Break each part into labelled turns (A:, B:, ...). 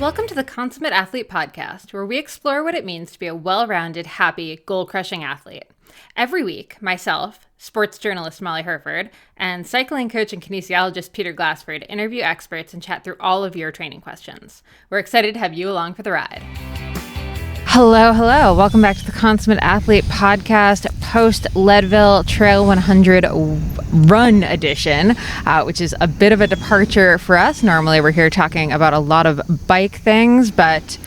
A: Welcome to the Consummate Athlete podcast, where we explore what it means to be a well-rounded, happy, goal-crushing athlete. Every week, myself, sports journalist Molly Hurford, and cycling coach and kinesiologist Peter Glassford interview experts and chat through all of your training questions. We're excited to have you along for the ride. Hello. Welcome back to the Consummate Athlete podcast, post-Leadville Trail 100 Run edition, which is a bit of a departure for us. Normally, we're here talking about a lot of bike things, but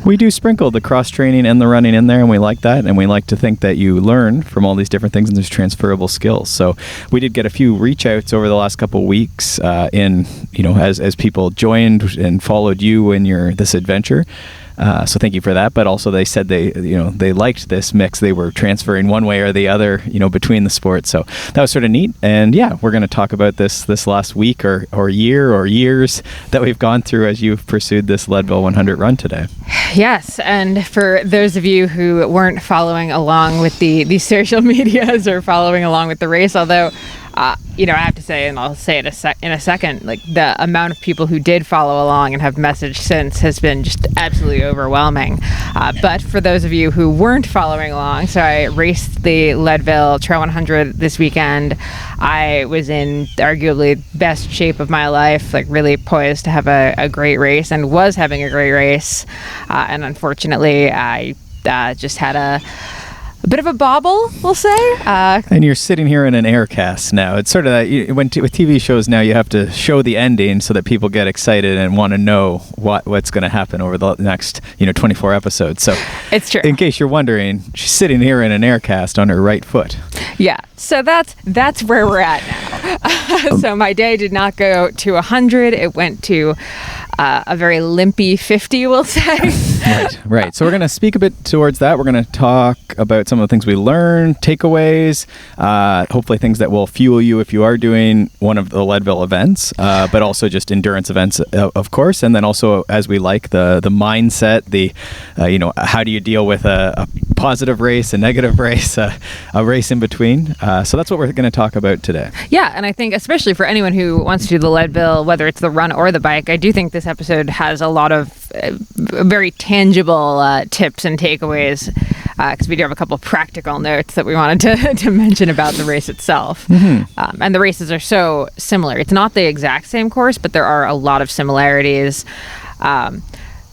B: we do sprinkle the cross-training and the running in there, and we like that, and we like to think that you learn from all these different things, and there's transferable skills. So we did get a few reach-outs over the last couple of weeks as people joined and followed you in this adventure. So thank you for that. But also they said they liked this mix. They were transferring one way or the other, between the sports. So that was sort of neat. And yeah, we're going to talk about this last week or year or years that we've gone through as you've pursued this Leadville 100 run today.
A: Yes. And for those of you who weren't following along with the social medias or following along with the race, although I have to say, and I'll say it in a second, like the amount of people who did follow along and have messaged since has been just absolutely overwhelming. But for those of you who weren't following along, so I raced the Leadville Trail 100 this weekend. I was in arguably best shape of my life, like really poised to have a great race, and was having a great race. And unfortunately, I just had a bit of a bobble, we'll say.
B: And you're sitting here in an air cast now. It's sort of that with TV shows now, you have to show the ending so that people get excited and want to know what's going to happen over the next 24 episodes. So
A: it's true.
B: In case you're wondering, she's sitting here in an air cast on her right foot.
A: Yeah. So that's where we're at now. So my day did not go to 100. It went to a very limpy 50, we'll say.
B: Right. So we're going to speak a bit towards that. We're going to talk about some of the things we learned, takeaways, hopefully things that will fuel you if you are doing one of the Leadville events, but also just endurance events, of course. And then also, as we like, the mindset, how do you deal with a positive race, a negative race, a race in between. So that's what we're going to talk about today.
A: Yeah, and I think especially for anyone who wants to do the Leadville, whether it's the run or the bike, I do think this episode has a lot of very tangible tips and takeaways, because we do have a couple of practical notes that we wanted to mention about the race itself. Mm-hmm. And the races are so similar. It's not the exact same course, but there are a lot of similarities.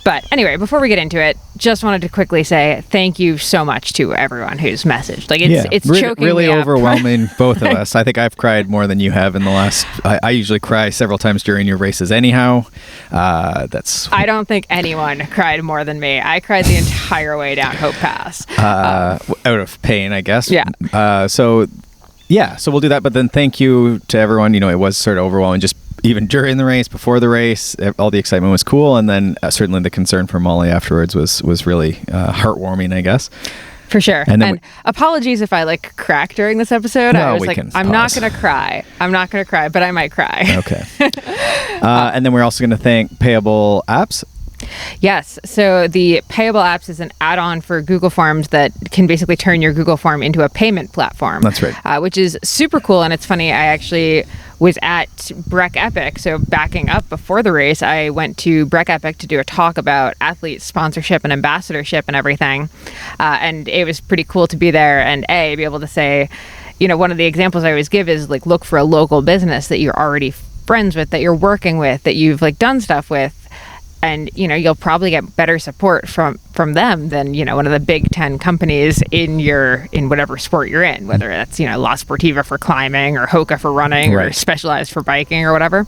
A: But anyway, before we get into it, just wanted to quickly say thank you so much to everyone who's messaged. Like it's choking
B: really
A: me up.
B: Overwhelming, both of us. I think I've cried more than you have in the last. I usually cry several times during your races anyhow.
A: I don't think anyone cried more than me. I cried the entire way down Hope Pass.
B: Out of pain, I guess.
A: Yeah.
B: So we'll do that. But then thank you to everyone. It was sort of overwhelming just even during the race, before the race. All the excitement was cool. And then certainly the concern for Molly afterwards was really heartwarming, I guess.
A: For sure. And apologies if I crack during this episode.
B: No,
A: I was I'm not going to cry. I'm not going to cry, but I might cry.
B: Okay. And then we're also going to thank Payable Apps.
A: Yes. So the Payable Apps is an add-on for Google Forms that can basically turn your Google form into a payment platform.
B: That's right.
A: Which is super cool. And it's funny, I actually was at Breck Epic. So backing up before the race, I went to Breck Epic to do a talk about athlete sponsorship and ambassadorship and everything. And it was pretty cool to be there and be able to say, one of the examples I always give is look for a local business that you're already friends with, that you're working with, that you've done stuff with. And, you'll probably get better support from them than, one of the big 10 companies in whatever sport you're in, whether that's, La Sportiva for climbing or Hoka for running or Specialized for biking or whatever.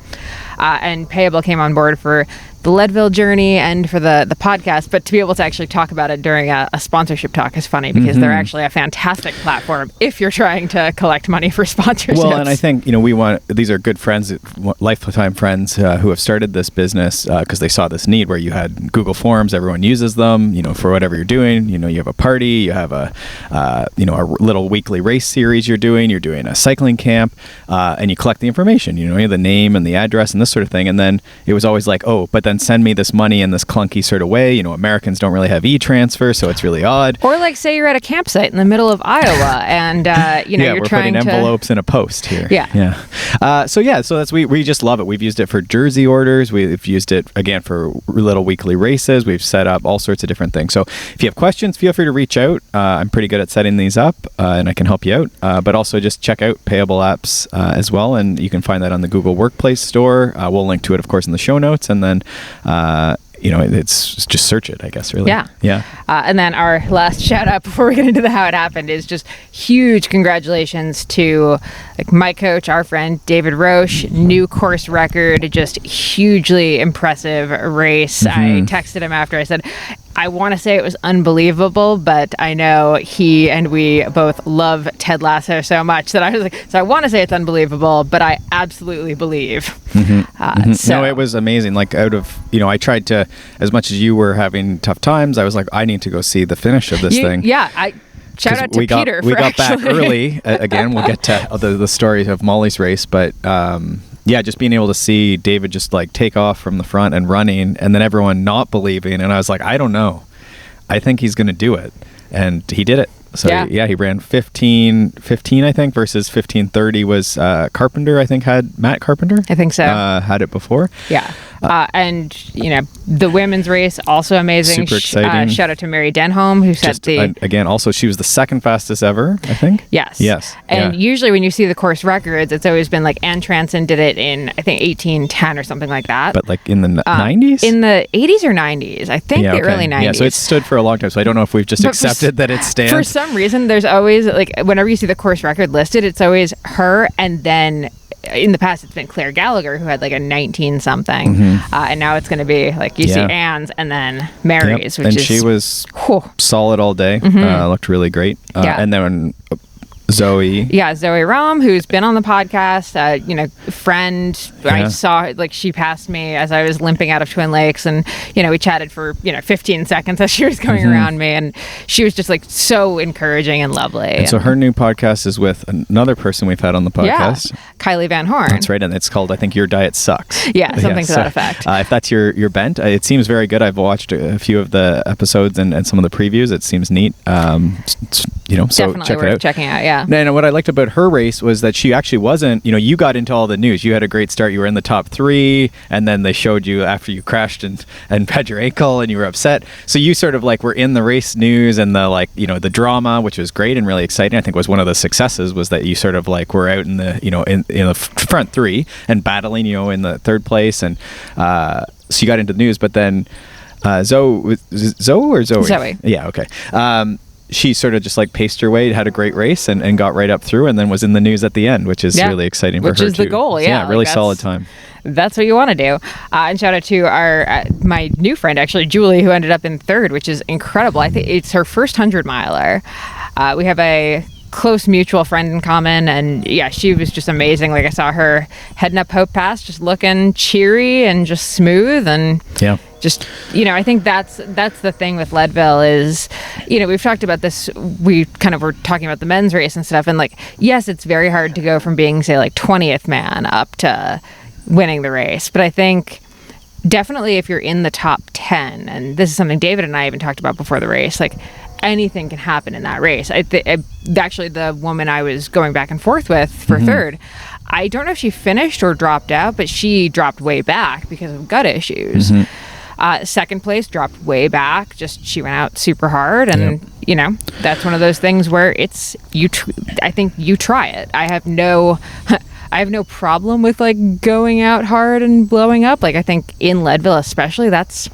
A: And Payable came on board for the Leadville journey and for the podcast, but to be able to actually talk about it during a sponsorship talk is funny because they're actually a fantastic platform if you're trying to collect money for sponsorships.
B: Well, and I think, these are good friends, lifetime friends who have started this business because they saw this need where you had Google Forms, everyone uses them, for whatever you're doing. You have a party, you have a little weekly race series you're doing a cycling camp, and you collect the information, the name and the address. And this sort of thing. And then it was always like, oh, but then send me this money in this clunky sort of way. You know, Americans don't really have e-transfer, so it's really odd.
A: Or like say you're at a campsite in the middle of Iowa and, you're trying
B: putting envelopes in a post here.
A: Yeah.
B: So that's, we just love it. We've used it for jersey orders. We've used it, again, for little weekly races. We've set up all sorts of different things. So if you have questions, feel free to reach out. I'm pretty good at setting these up, and I can help you out. But also just check out Payable Apps as well, and you can find that on the Google Workplace store. We'll link to it, of course, in the show notes, and then it's just search it, I guess, really.
A: Yeah. And then our last shout out before we get into the how it happened is just huge congratulations to like my coach, our friend David Roche, new course record, just hugely impressive race. I texted him after. I said, I want to say it was unbelievable, but I know he and we both love Ted Lasso so much that I was like, so I want to say it's unbelievable, but I absolutely believe.
B: No, it was amazing. Like I tried to, as much as you were having tough times, I was like, I need to go see the finish of this thing.
A: Yeah, shout out to Peter.
B: We got back early. Again, we'll get to the story of Molly's race, but just being able to see David just like take off from the front and running, and then everyone not believing, and I was like, I don't know. I think he's going to do it, and he did it. So he ran 15:15, I think, versus 15:30 was Carpenter. I think Matt Carpenter.
A: I think so.
B: Had it before.
A: Yeah. And the women's race also amazing.
B: Super exciting.
A: Shout out to Mary Denholm who set
B: again. Also, she was the second fastest ever, I think.
A: Yes. And usually when you see the course records, it's always been like Ann Transon did it in I think 1810 or something like that.
B: But like in the 90s,
A: in the 80s or 90s, I think the early 90s.
B: Yeah, so it stood for a long time. So I don't know if we've just accepted that it stands.
A: For some reason, there's always like whenever you see the course record listed, it's always her, and then in the past it's been Claire Gallagher who had like a 19 something, and now it's going to be like you see Ann's and then Mary's, which
B: and she was solid all day. Looked really great. And then Zoe Rom, who's been on the podcast, friend. I saw like she passed me as I was limping out of Twin Lakes, and we chatted for 15 seconds as she was going around me, and she was just like so encouraging and lovely. And so her new podcast is with another person we've had on the podcast,
A: Kylie Van Horn.
B: That's right, and it's called, I think, Your Diet Sucks.
A: Something to that effect.
B: If that's your bent, it seems very good. I've watched a few of the episodes and some of the previews. It seems neat. So
A: definitely
B: check
A: worth
B: it out.
A: Checking out. Yeah.
B: And what I liked about her race was that she actually wasn't, you got into all the news. You had a great start. You were in the top 3, and then they showed you after you crashed and had your ankle and you were upset. So you sort of like were in the race news and the the drama, which was great and really exciting. I think was one of the successes was that you sort of like were out in the, in the front 3 and battling, in the 3rd place. And so you got into the news, but then Zoe?
A: Zoe.
B: Yeah, okay. She sort of just like paced her way, had a great race, and got right up through, and then was in the news at the end, which is really exciting for her too.
A: Which is the goal,
B: So, really solid time.
A: That's what you want to do. And shout out to my new friend, actually, Julie, who ended up in 3rd, which is incredible. I think it's her first 100-miler. We have a close mutual friend in common, and she was just amazing. Like I saw her heading up Hope Pass, just looking cheery and just smooth, and just I think that's the thing with Leadville is we've talked about this. We kind of were talking about the men's race and stuff, and like yes, it's very hard to go from being say like 20th man up to winning the race, but I think definitely if you're in the top 10, and this is something David and I even talked about before the race, like anything can happen in that race. Actually, the woman I was going back and forth with for 3rd, I don't know if she finished or dropped out, but she dropped way back because of gut issues. 2nd place dropped way back. Just she went out super hard, and that's one of those things where it's I think you try it. I have no problem with like going out hard and blowing up. Like I think in Leadville especially, that's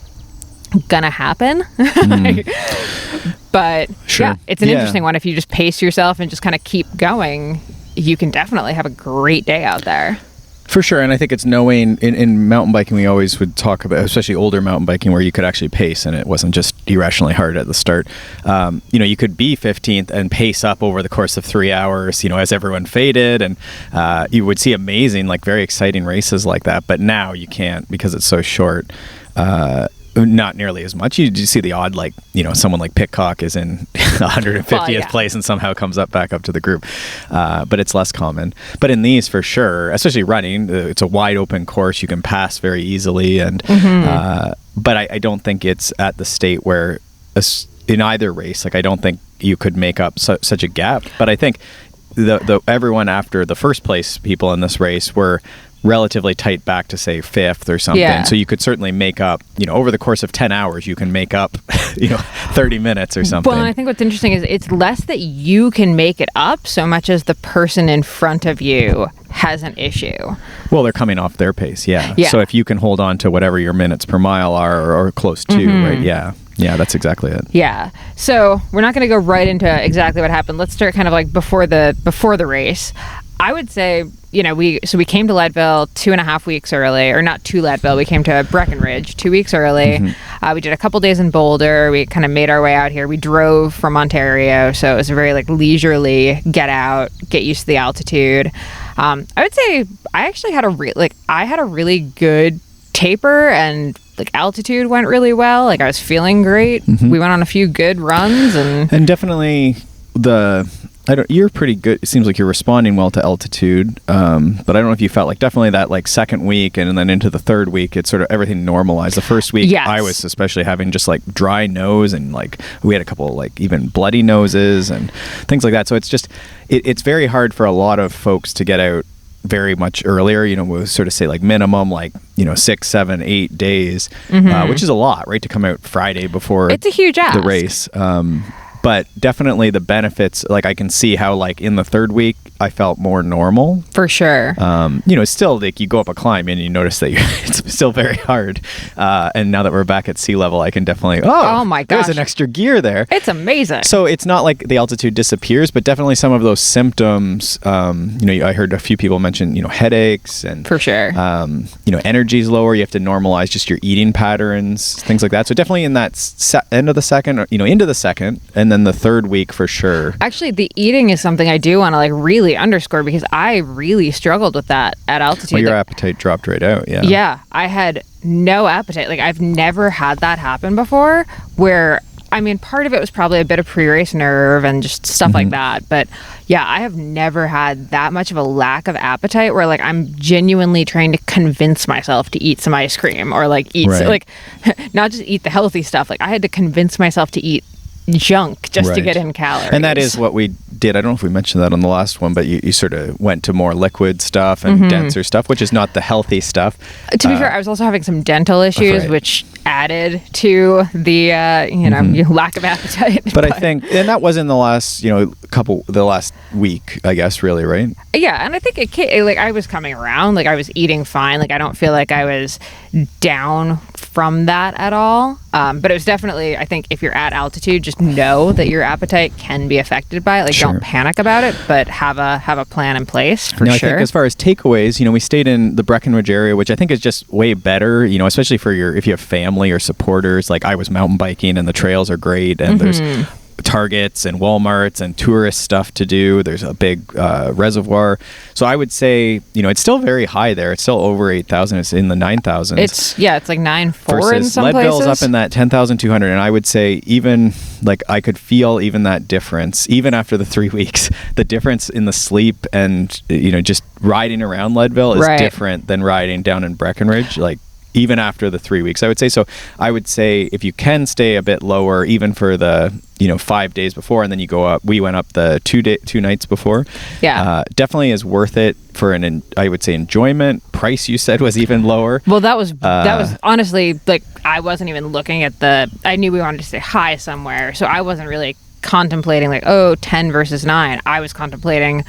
A: gonna happen. But it's an interesting one. If you just pace yourself and just kind of keep going, you can definitely have a great day out there.
B: For sure, and I think it's knowing in mountain biking we always would talk about, especially older mountain biking, where you could actually pace and it wasn't just irrationally hard at the start. You could be 15th and pace up over the course of 3 hours, as everyone faded, and you would see amazing, like very exciting races like that. But now you can't because it's so short. Not nearly as much. You see the odd, like, someone like Pitcock is in 150th place and somehow comes back up to the group. But it's less common. But in these, for sure, especially running, it's a wide open course. You can pass very easily. And but I don't think it's at the state where in either race, like, I don't think you could make up such a gap. But I think everyone after the first place people in this race were relatively tight back to, say, 5th or something. Yeah. So you could certainly make up, over the course of 10 hours, you can make up, 30 minutes or something.
A: Well, and I think what's interesting is it's less that you can make it up so much as the person in front of you has an issue.
B: Well, they're coming off their pace, yeah. So if you can hold on to whatever your minutes per mile are or close to, right? Yeah. Yeah, that's exactly it.
A: Yeah. So we're not going to go right into exactly what happened. Let's start kind of like before the race. I would say, we came to Leadville 2.5 weeks early, or not to Leadville, we came to Breckenridge 2 weeks early. We did a couple days in Boulder. We kind of made our way out here. We drove from Ontario, so it was a very like leisurely get out, get used to the altitude. I would say I actually had a really good taper, and like altitude went really well. Like I was feeling great. We went on a few good runs, and
B: definitely you're pretty good. It seems like you're responding well to altitude. But I don't know if you felt like definitely that like second week and then into the third week, it's sort of everything normalized. The first week, yes. I was especially having just like dry nose, and like we had a couple like even bloody noses and things like that. So it's just, it's very hard for a lot of folks to get out very much earlier. We'll sort of say like minimum like 6, 7, 8 days, which is a lot, right? To come out Friday before
A: it's a huge ask.
B: The race. But definitely the benefits, like I can see how like in the third week I felt more normal.
A: For sure.
B: Still like you go up a climb and you notice that it's still very hard. And now that we're back at sea level, I can definitely, oh my gosh, there's an extra gear there.
A: It's amazing.
B: So it's not like the altitude disappears, but definitely some of those symptoms, I heard a few people mention, headaches and
A: for sure.
B: Energy's lower. You have to normalize just your eating patterns, things like that. So definitely in that end of the second, or, into the second, and then the third week for sure.
A: Actually, the eating is something I do want to like really underscore, because I really struggled with that at altitude.
B: Well, your appetite dropped right out. Yeah.
A: Yeah. I had no appetite. Like I've never had that happen before, where, I mean, part of it was probably a bit of pre-race nerve and just stuff like that. But yeah, I have never had that much of a lack of appetite where like I'm genuinely trying to convince myself to eat some ice cream or like eat, like not just eat the healthy stuff. Like I had to convince myself to eat junk just to get in calories.
B: And that is what we did. I don't know if we mentioned that on the last one, but you sort of went to more liquid stuff and denser stuff, which is not the healthy stuff.
A: To be fair, I was also having some dental issues, which added to the lack of appetite.
B: But I think, and that was in the last the last week, I guess, really, right?
A: Yeah, and I think I was coming around, like I was eating fine, like I don't feel like I was down from that at all. But it was definitely, I think if you're at altitude, just know that your appetite can be affected by it. Like don't panic about it, but have a plan in place for sure.
B: I think as far as takeaways, we stayed in the Breckenridge area, which I think is just way better, especially for if you have family or supporters. Like I was mountain biking and the trails are great, and there's Targets and Walmarts and tourist stuff to do. There's a big reservoir. So I would say, it's still very high there. It's still over 8,000. It's in the 9,000s.
A: It's like 9,400 in some
B: Leadville's
A: places.
B: Up in that 10,200. And I would say even like I could feel even that difference, even after the 3 weeks, the difference in the sleep and, just riding around Leadville is different than riding down in Breckenridge. Like, even after the 3 weeks, I would say. So I would say if you can stay a bit lower, even for the 5 days before, and then you go up. We went up the 2 nights before.
A: Yeah,
B: definitely is worth it for I would say enjoyment. Price you said was even lower.
A: Well, that was honestly like I wasn't even looking at I knew we wanted to stay high somewhere, so I wasn't really contemplating like 10 versus 9. I was contemplating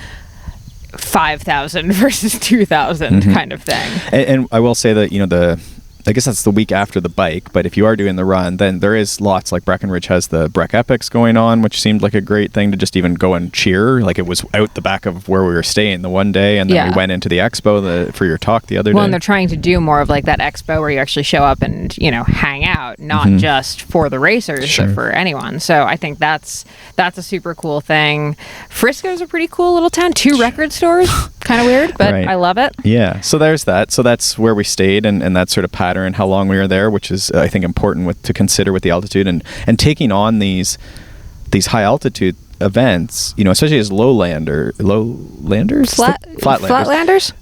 A: 5,000 versus 2,000 kind of thing.
B: And I will say that I guess that's the week after the bike, but if you are doing the run, then there is lots, like Breckenridge has the Breck Epics going on, which seemed like a great thing to just even go and cheer. Like it was out the back of where we were staying the one day, and then we went into the expo for your talk the other day.
A: Well, and they're trying to do more of like that expo where you actually show up and, hang out, not just for the racers, but for anyone. So I think that's a super cool thing. Frisco's a pretty cool little town. 2 record stores. kind of weird, but
B: Right.
A: I love it.
B: Yeah. So there's that. So that's where we stayed and that sort of pattern, how long we were there, which is, I think, important to consider with the altitude and taking on these high altitude events, especially as lowlanders?
A: Flatlanders?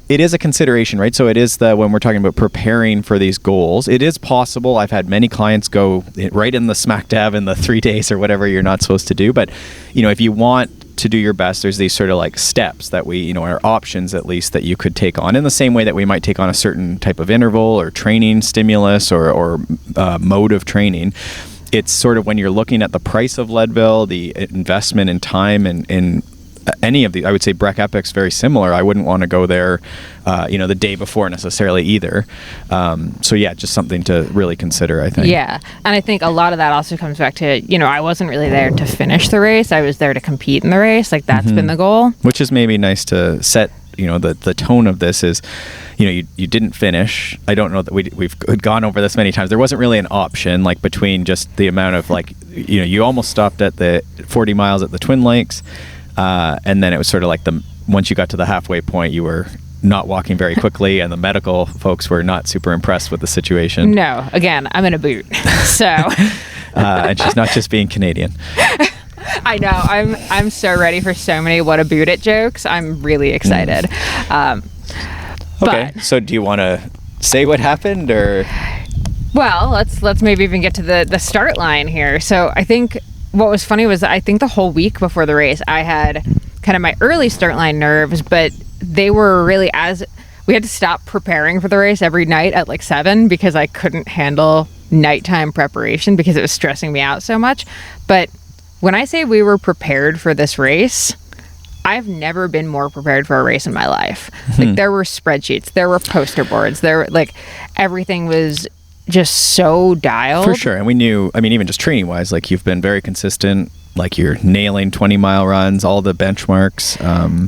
B: It is a consideration, right? So it is when we're talking about preparing for these goals, it is possible. I've had many clients go right in the smack dab in the 3 days or whatever you're not supposed to do. But, if you want to do your best, there's these sort of like steps that we, are options at least that you could take on in the same way that we might take on a certain type of interval or training stimulus or mode of training. It's sort of when you're looking at the price of Leadville, the investment in time and in any of the, I would say Breck Epic's very similar. I wouldn't want to go there, the day before necessarily either. So yeah, just something to really consider, I think.
A: Yeah. And I think a lot of that also comes back to, I wasn't really there to finish the race. I was there to compete in the race. Like that's been the goal.
B: Which is maybe nice to set, the tone of this is, you didn't finish. I don't know that we've gone over this many times. There wasn't really an option like between just the amount of like, you almost stopped at the 40 miles at the Twin Lakes. And then it was sort of like once you got to the halfway point, you were not walking very quickly and the medical folks were not super impressed with the situation.
A: No, again, I'm in Aboot. So,
B: and she's not just being Canadian.
A: I know. I'm so ready for so many what Aboot it jokes. I'm really excited.
B: Okay. So do you want to say what happened or?
A: Well, let's maybe even get to the start line here. So I think what was funny was I think the whole week before the race, I had kind of my early start line nerves, but they were really we had to stop preparing for the race every night at like 7 because I couldn't handle nighttime preparation because it was stressing me out so much. But when I say we were prepared for this race, I've never been more prepared for a race in my life. Like there were spreadsheets, there were poster boards, everything was just so dialed.
B: For sure. And we knew, even just training wise, like you've been very consistent, like you're nailing 20-mile runs, all the benchmarks.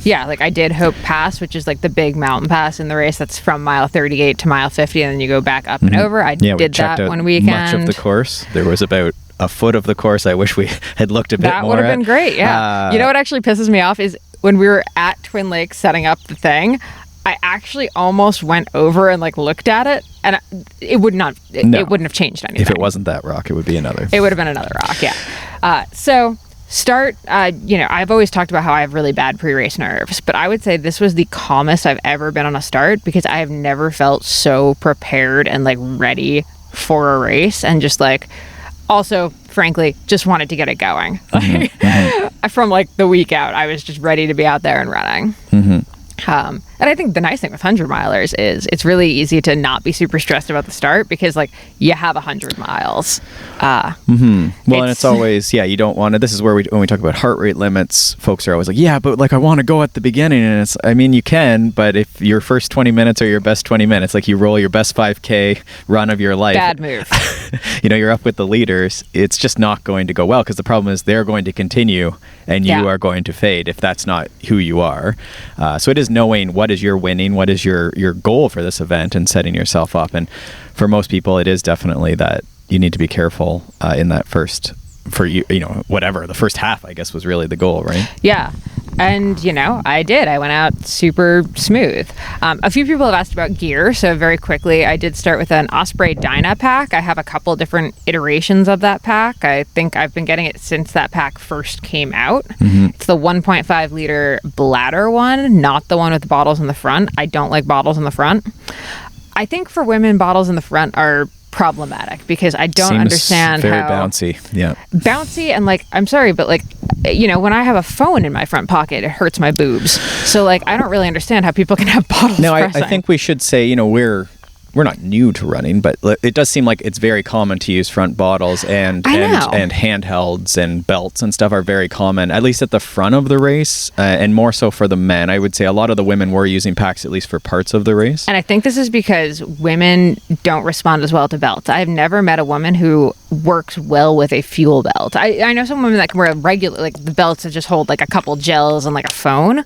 A: Yeah, like I did Hope Pass, which is like the big mountain pass in the race. That's from mile 38 to mile 50, and then you go back up and over. I did that one weekend.
B: Much of the course. There was about a foot of the course I wish we had looked a bit more
A: at. That would have been great, yeah. You know what actually pisses me off is when we were at Twin Lakes setting up the thing, I actually almost went over and looked at it, and it wouldn't have changed anything.
B: If it wasn't that rock, it would be another.
A: It would have been another rock, yeah. So start, I've always talked about how I have really bad pre-race nerves, but I would say this was the calmest I've ever been on a start because I have never felt so prepared and ready for a race, and just also, frankly, just wanted to get it going. From the week out, I was just ready to be out there and running. And I think the nice thing with 100-milers is it's really easy to not be super stressed about the start because you have 100 miles.
B: Well, and it's always, you don't want to, this is where when we talk about heart rate limits, folks are always yeah, but I want to go at the beginning. And it's, you can, but if your first 20 minutes are your best 20 minutes, you roll your best 5K run of your life.
A: Bad move.
B: You're up with the leaders. It's just not going to go well because the problem is they're going to continue and you are going to fade if that's not who you are. So it is knowing what is your winning, what is your goal for this event and setting yourself up. And for most people, it is definitely that you need to be careful in that first, whatever, the first half, I guess, was really the goal, right?
A: Yeah. And, I did. I went out super smooth. A few people have asked about gear. So very quickly, I did start with an Osprey Dyna pack. I have a couple different iterations of that pack. I think I've been getting it since that pack first came out. It's the 1.5 liter bladder one, not the one with the bottles in the front. I don't like bottles in the front. I think for women, bottles in the front are problematic because I don't understand
B: very
A: how
B: bouncy. Yeah.
A: Bouncy and I'm sorry, but when I have a phone in my front pocket, it hurts my boobs. So I don't really understand how people can have bottles.
B: No, I think we should say, we're not new to running, but it does seem like it's very common to use front bottles and handhelds and belts and stuff are very common, at least at the front of the race, and more so for the men. I would say a lot of the women were using packs at least for parts of the race.
A: And I think this is because women don't respond as well to belts. I've never met a woman who works well with a fuel belt. I know some women that can wear regular, the belts that just hold a couple gels and a phone.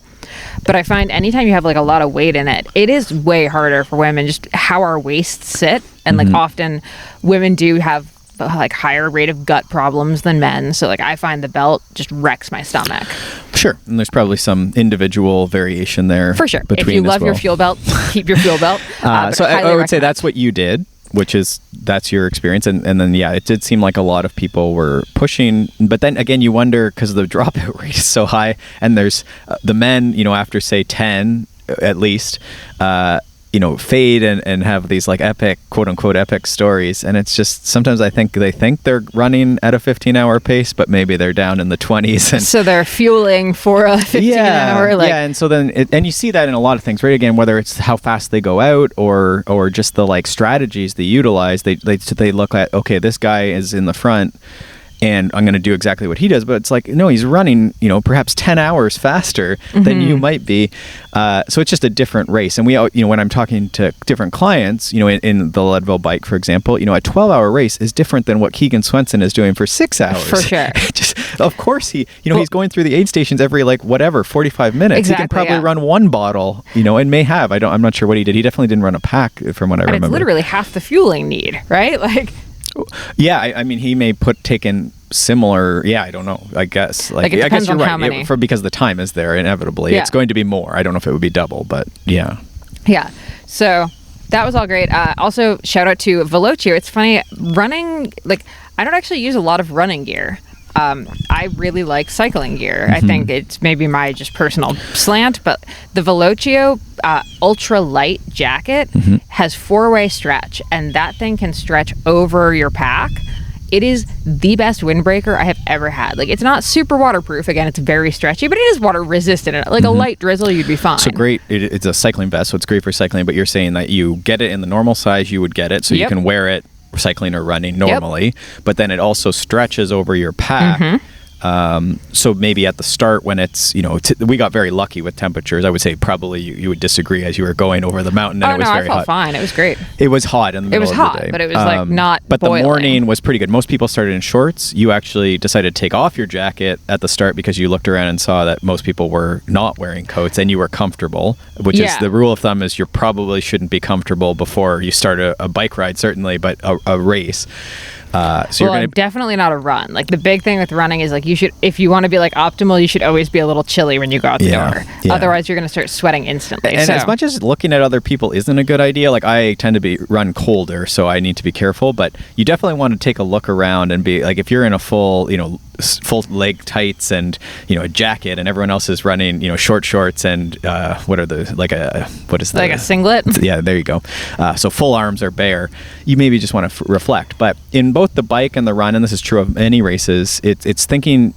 A: But I find anytime you have a lot of weight in it, it is way harder for women, just how our waists sit. And often women do have like higher rate of gut problems than men. So like I find the belt just wrecks my stomach.
B: Sure. And there's probably some individual variation there.
A: For sure. If you love your fuel belt, keep your fuel belt.
B: So I would say that's what you did, that's your experience. And then, yeah, it did seem like a lot of people were pushing. But then again, you wonder, because the dropout rate is so high, and there's the men, after say 10 at least, fade and have these like epic, quote unquote, epic stories. And it's just, sometimes I think they think they're running at a 15-hour pace, but maybe they're down in the 20s. And
A: so they're fueling for a 15-hour.
B: And so then, and you see that in a lot of things, right? Again, whether it's how fast they go out or just the like strategies they utilize, they look at, okay, this guy is in the front, and I'm going to do exactly what he does. But it's like, no, he's running, perhaps 10 hours faster than you might be. So it's just a different race. And we, when I'm talking to different clients, in the Leadville bike, for example, a 12-hour race is different than what Keegan Swenson is doing for 6 hours.
A: For sure.
B: Of course, he's going through the aid stations every 45 minutes.
A: Exactly,
B: he can probably run one bottle, and may have. I'm not sure what he did. He definitely didn't run a pack, from what I remember.
A: It's literally half the fueling need, right?
B: Yeah, I mean, he may taken similar. Yeah, I don't know. I guess
A: it depends
B: I guess you're
A: on
B: right.
A: how many.
B: Because the time is there inevitably.
A: Yeah.
B: It's going to be more. I don't know if it would be double, but yeah.
A: Yeah. So that was all great. Also, shout out to Velocio. It's funny running. I don't actually use a lot of running gear. I really like cycling gear. I think it's maybe my just personal slant, but the Velocio ultra light jacket has 4-way stretch, and that thing can stretch over your pack. It is the best windbreaker I have ever had. It's not super waterproof. Again, it's very stretchy, but it is water resistant. A light drizzle, you'd be fine.
B: So great. It's a cycling vest, so it's great for cycling, but you're saying that you get it in the normal size you would get it, so you can wear it cycling or running normally, but then it also stretches over your pack. So maybe at the start when it's, we got very lucky with temperatures. I would say probably you would disagree as you were going over the mountain and it was very hot.
A: I felt fine. It was great.
B: It was hot in the middle of the day.
A: But it was not
B: But
A: boiling.
B: The morning was pretty good. Most people started in shorts. You actually decided to take off your jacket at the start because you looked around and saw that most people were not wearing coats and you were comfortable, which is the rule of thumb is you probably shouldn't be comfortable before you start a bike ride, certainly, but a race.
A: Definitely not a run. The big thing with running is you should, if you want to be optimal, you should always be a little chilly when you go out the door. Yeah. Otherwise, you're going to start sweating instantly.
B: And as much as looking at other people isn't a good idea, I tend to run colder, so I need to be careful. But you definitely want to take a look around and be if you're in a full leg tights and a jacket, and everyone else is running short shorts and what is
A: a singlet?
B: Yeah, there you go. So full arms are bare. You maybe just want to reflect. But in both the bike and the run, and this is true of many races, it's thinking,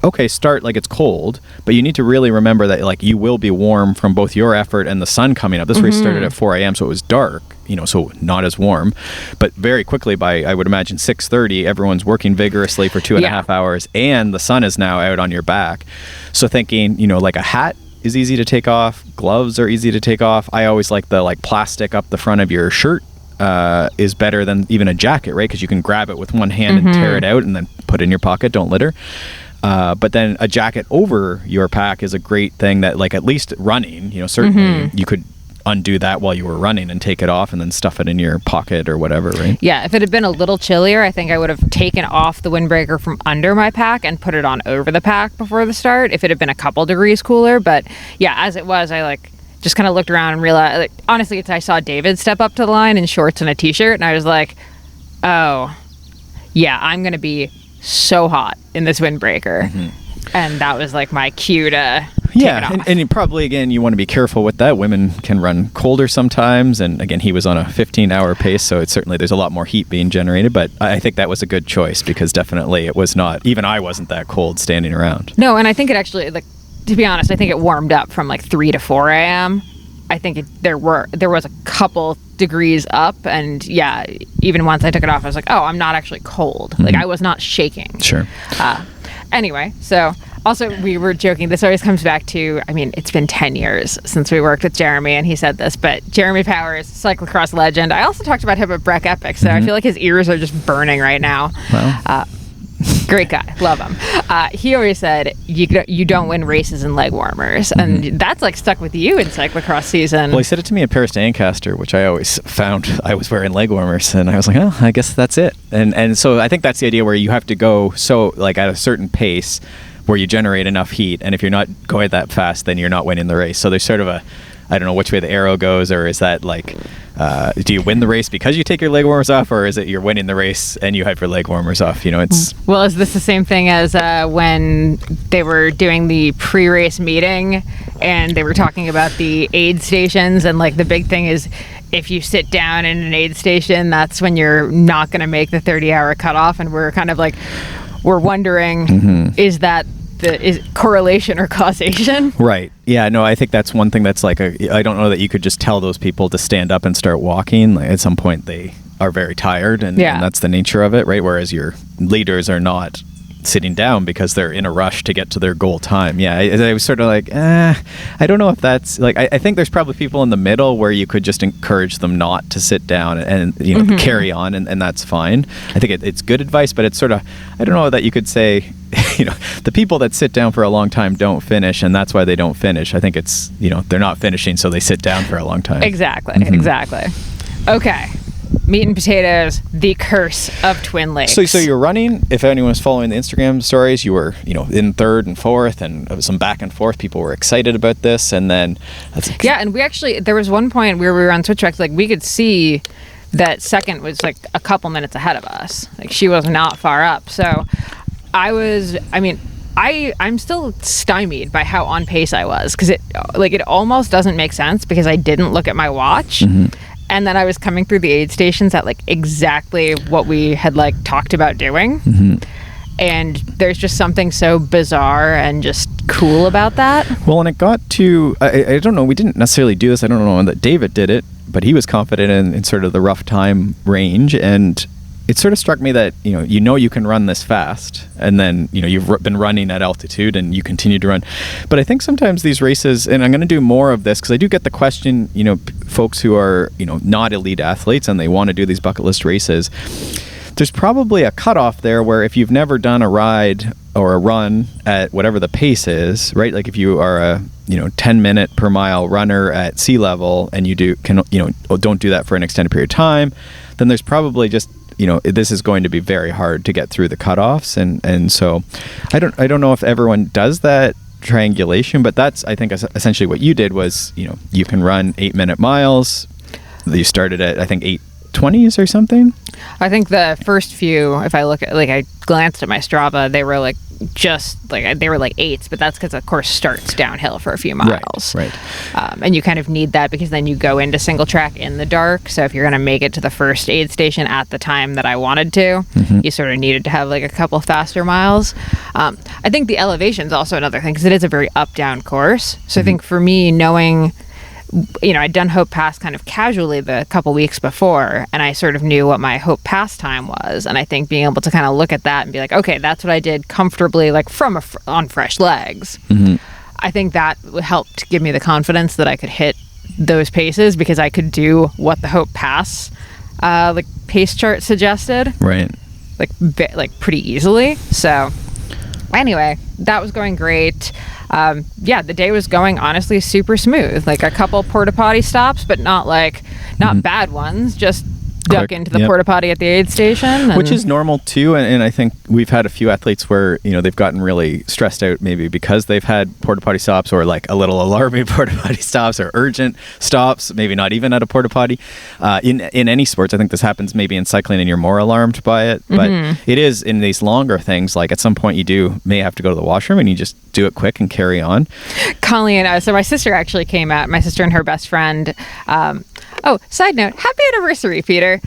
B: okay, start it's cold, but you need to really remember that you will be warm from both your effort and the sun coming up. This race started at 4 a.m., so it was dark, so not as warm. But very quickly, by I would imagine 6:30, everyone's working vigorously for 2.5 hours, and the sun is now out on your back. So thinking, a hat is easy to take off, gloves are easy to take off. I always like the plastic up the front of your shirt. Is better than even a jacket, right? Because you can grab it with one hand and tear it out and then put it in your pocket. Don't litter. But then a jacket over your pack is a great thing that at least running, certainly you could undo that while you were running and take it off and then stuff it in your pocket or whatever, right?
A: Yeah, if it had been a little chillier, I think I would have taken off the windbreaker from under my pack and put it on over the pack before the start if it had been a couple degrees cooler. But yeah, as it was, I just kind of looked around and realized, honestly, I saw David step up to the line in shorts and a t-shirt, and I was like, oh, yeah, I'm going to be so hot in this windbreaker. And that was my cue to take it off.
B: And probably, again, you want to be careful with that. Women can run colder sometimes, and again, he was on a 15-hour pace, so it's certainly there's a lot more heat being generated, but I think that was a good choice because definitely it was not, even I wasn't that cold standing around.
A: No, and I think it actually, to be honest, I think it warmed up from 3 to 4 a.m. I think there was a couple degrees up, and yeah, even once I took it off, I was like, oh, I'm not actually cold. I was not shaking.
B: Sure.
A: Anyway, so also we were joking. This always comes back to, it's been 10 years since we worked with Jeremy, and he said this, but Jeremy Powers, cyclocross legend. I also talked about him at Breck Epic, so I feel like his ears are just burning right now.
B: Well.
A: Great guy. Love him. He always said, you don't win races in leg warmers. And that's like stuck with you in cyclocross season.
B: Well, he said it to me at Paris to Ancaster, which I always found I was wearing leg warmers. And I was like, oh, I guess that's it. And so I think that's the idea where you have to go so like at a certain pace where you generate enough heat. And if you're not going that fast, then you're not winning the race. So there's sort of I don't know which way the arrow goes, or is that like, do you win the race because you take your leg warmers off, or is it you're winning the race and you have your leg warmers off? You know, it's...
A: Well, is this the same thing as when they were doing the pre-race meeting and they were talking about the aid stations, and like the big thing is if you sit down in an aid station, that's when you're not going to make the 30-hour cutoff, and we're kind of like, we're wondering, is that is correlation or causation?
B: Right. Yeah, no, I think that's one thing that's like I don't know that you could just tell those people to stand up and start walking. Like, at some point they are very tired and that's the nature of it, right? Whereas your leaders are not sitting down because they're in a rush to get to their goal time. Yeah, I was sort of like, I don't know if that's like, I think there's probably people in the middle where you could just encourage them not to sit down and you know, carry on, and that's fine. I think it's good advice, but it's sort of, I don't know that you could say, you know, the people that sit down for a long time don't finish, and that's why they don't finish. I think it's, you know, they're not finishing, so they sit down for a long time.
A: Exactly. Okay. Meat and potatoes, the curse of Twin Lakes.
B: So you're running. If anyone was following the Instagram stories, you were, you know, in third and fourth, and some back and forth. People were excited about this, and then
A: and we actually, there was one point where we were on switch tracks, like we could see that second was like a couple minutes ahead of us. Like she was not far up. So I'm still stymied by how on pace I was, because it almost doesn't make sense because I didn't look at my watch. And then I was coming through the aid stations at like exactly what we had like talked about doing. And there's just something so bizarre and just cool about that.
B: Well, and it got to, I don't know, we didn't necessarily do this. I don't know that David did it, but he was confident in sort of the rough time range. And it sort of struck me that, you know you can run this fast, and then, you've been running at altitude and you continue to run. But I think sometimes these races, and I'm going to do more of this because I do get the question, folks who are, not elite athletes and they want to do these bucket list races. There's probably a cutoff there where if you've never done a ride or a run at whatever the pace is, right? Like if you are a 10-minute per mile runner at sea level and you don't do that for an extended period of time, then there's probably just this is going to be very hard to get through the cutoffs, and so I don't know if everyone does that triangulation, but that's, I think, essentially what you did was you can run 8-minute miles. You started at, I think, 8:20s or something.
A: I think the first few, if I look at, I glanced at my Strava, they were they were like 8s, but that's because, of course, starts downhill for a few miles.
B: Right.
A: And you kind of need that because then you go into single track in the dark. So if you're going to make it to the first aid station at the time that I wanted to, you sort of needed to have a couple faster miles. I think the elevation is also another thing because it is a very up-down course. So I think for me, knowing, I'd done Hope Pass kind of casually the couple weeks before, and I sort of knew what my Hope Pass time was. And I think being able to kind of look at that and be like, okay, that's what I did comfortably, on fresh legs. I think that helped give me the confidence that I could hit those paces because I could do what the Hope Pass pace chart suggested.
B: Right.
A: Pretty easily. So anyway, that was going great. The day was going honestly super smooth. A couple porta potty stops, but not bad ones. Just duck into the porta potty at the aid station,
B: which is normal too. And I think we've had a few athletes where they've gotten really stressed out, maybe because they've had porta potty stops or a little alarming porta potty stops or urgent stops. Maybe not even at a porta potty. In any sports, I think this happens maybe in cycling, and you're more alarmed by it. But it is in these longer things. At some point, you may have to go to the washroom, and you just do it quick and carry on.
A: Colleen, so my sister actually came out. My sister and her best friend. Side note, happy anniversary, Peter.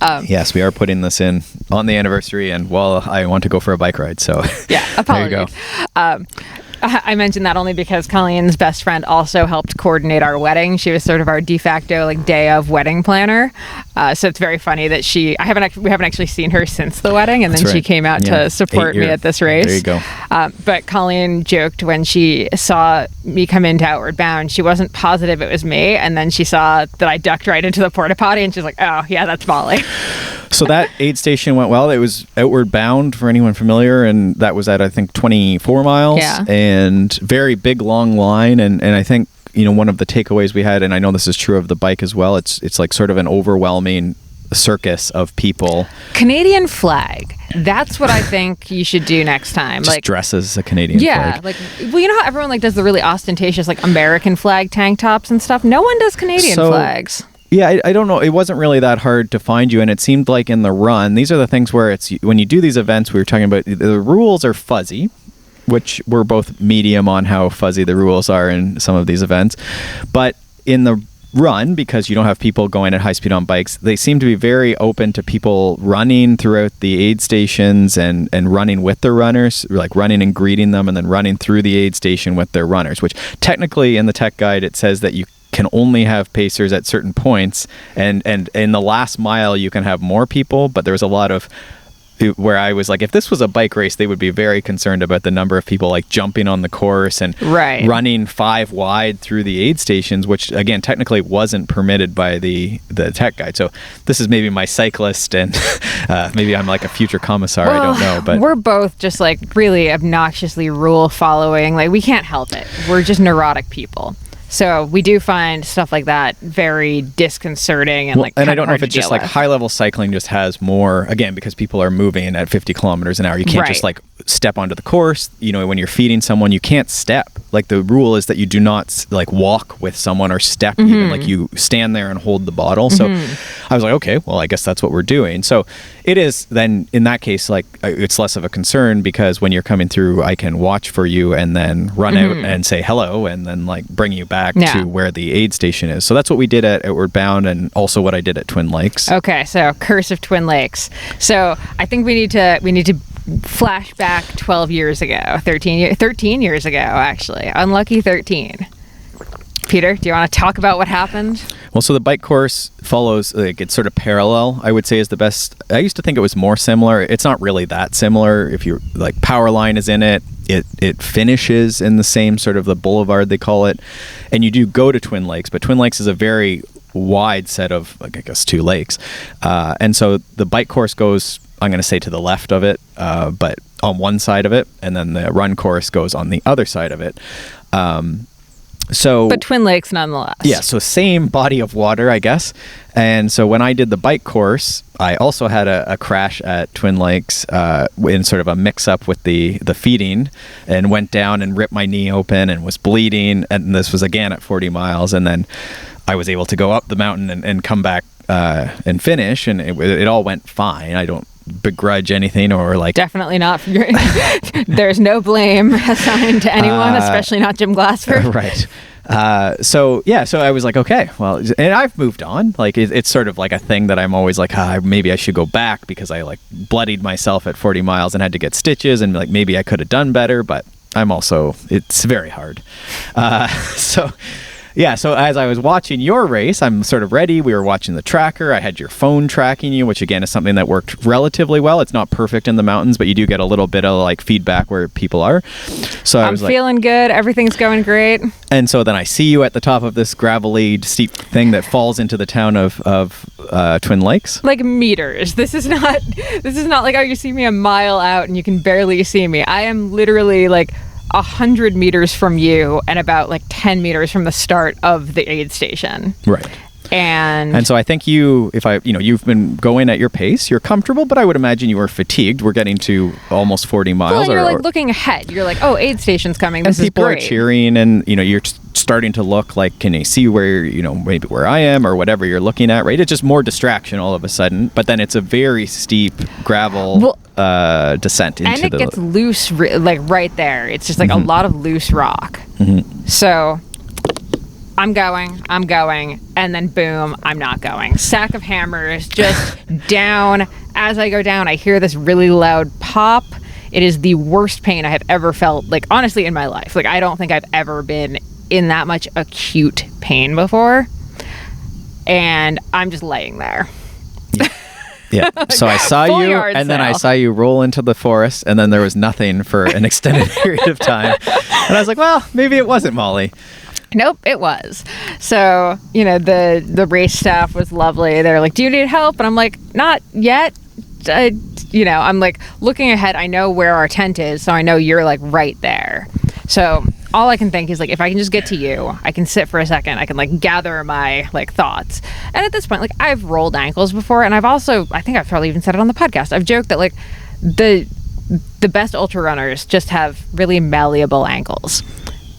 B: Yes, we are putting this in on the anniversary, and I want to go for a bike ride, so
A: yeah, apologies.
B: There you go.
A: I mentioned that only because Colleen's best friend also helped coordinate our wedding. She was sort of our de facto day of wedding planner. So it's very funny that we haven't actually seen her since the wedding, and then she came out to support me at this race.
B: There you go.
A: But Colleen joked when she saw me come into Outward Bound, she wasn't positive it was me, and then she saw that I ducked right into the porta potty, and she's like, "Oh yeah, that's Molly."
B: So that aid station went well. It was outward bound for anyone familiar, and that was at, I think, 24 miles.
A: Yeah.
B: And very big, long line. And I think, one of the takeaways we had, and I know this is true of the bike as well, it's like sort of an overwhelming circus of people.
A: Canadian flag. That's what I think you should do next time.
B: Just dress as a Canadian flag.
A: Well, you know how everyone does the really ostentatious American flag tank tops and stuff? No one does Canadian flags.
B: Yeah, I don't know. It wasn't really that hard to find you, and it seemed like in the run, these are the things where it's when you do these events, we were talking about, the rules are fuzzy, which we're both medium on how fuzzy the rules are in some of these events. But in the run, because you don't have people going at high speed on bikes, they seem to be very open to people running throughout the aid stations and running with their runners, like running and greeting them and then running through the aid station with their runners, which technically in the tech guide it says that you can only have pacers at certain points, and in the last mile you can have more people, but there's a lot of where I was like, if this was a bike race, they would be very concerned about the number of people jumping on the course and running 5 wide through the aid stations, which again technically wasn't permitted by the tech guide. So this is maybe my cyclist, and maybe I'm like a future commissar. I don't know, but
A: we're both just really obnoxiously rule following. We can't help it. We're just neurotic people. So we do find stuff like that very disconcerting and
B: and I don't know if it's just high level cycling just has more, again, because people are moving at 50 kilometers an hour. You can't just step onto the course. When you're feeding someone, you can't step. The rule is that you do not walk with someone or step even. You stand there and hold the bottle. So I was like, okay, well, I guess that's what we're doing. So it is then in that case, it's less of a concern, because when you're coming through, I can watch for you and then run out and say hello and then bring you back to where the aid station is. So that's what we did at Outward Bound, and also what I did at Twin Lakes.
A: Okay, so Curse of Twin Lakes. So I think we need to flash back 12 years ago, 13 years ago, actually. Unlucky 13. Peter, do you want to talk about what happened?
B: Well, so the bike course follows, it's sort of parallel, I would say, is the best. I used to think it was more similar. It's not really that similar. If you're Powerline is in it, it finishes in the same sort of the boulevard, they call it. And you do go to Twin Lakes, but Twin Lakes is a very wide set of, I guess, 2 lakes. And so the bike course goes, I'm going to say, to the left of it, but on one side of it, and then the run course goes on the other side of it. But
A: Twin Lakes nonetheless.
B: Yeah, so same body of water, I guess. And so when I did the bike course, I also had a crash at Twin Lakes in sort of a mix-up with the feeding, and went down and ripped my knee open and was bleeding. And this was again at 40 miles. And then I was able to go up the mountain and come back and finish. And it all went fine. I don't begrudge anything or
A: definitely not. There's no blame assigned to anyone, especially not Jim Glassford.
B: Right. So I was like, okay, well, and I've moved on. It's sort of a thing that I'm always maybe I should go back, because I bloodied myself at 40 miles and had to get stitches, and maybe I could have done better, but it's very hard. So as I was watching your race, I'm sort of ready. We were watching the tracker. I had your phone tracking you, which again is something that worked relatively well. It's not perfect in the mountains, but you do get a little bit of feedback where people are. So I'm
A: feeling good. Everything's going great.
B: And so then I see you at the top of this gravelly, steep thing that falls into the town of Twin Lakes.
A: Meters. This is not how you see me a mile out and you can barely see me. I am literally 100 meters from you and about 10 meters from the start of the aid station.
B: Right.
A: And
B: so I think you've been going at your pace. You're comfortable, but I would imagine you were fatigued. We're getting to almost 40 miles.
A: Well, you're looking ahead. You're oh, aid station's coming. This is great.
B: And people are cheering, and you're starting to look can you see where maybe where I am or whatever you're looking at, right? It's just more distraction all of a sudden. But then it's a very steep gravel descent into
A: and it gets loose right there. It's just a lot of loose rock. Mm-hmm. So I'm going, and then boom, I'm not going. Sack of hammers just down. As I go down, I hear this really loud pop. It is the worst pain I have ever felt, honestly, in my life. I don't think I've ever been in that much acute pain before. And I'm just laying there.
B: Yeah. So I saw you, and then I saw you roll into the forest, and then there was nothing for an extended period of time. And I was like, well, maybe it wasn't Molly.
A: Nope, it was. So, the race staff was lovely. They're like, do you need help? And I'm like, not yet. I'm like looking ahead. I know where our tent is, so I know you're like right there. So all I can think is like, if I can just get to you, I can sit for a second. I can like gather my like thoughts. And at this point, like I've rolled ankles before, and I think I've probably even said it on the podcast. I've joked that like the best ultra runners just have really malleable ankles.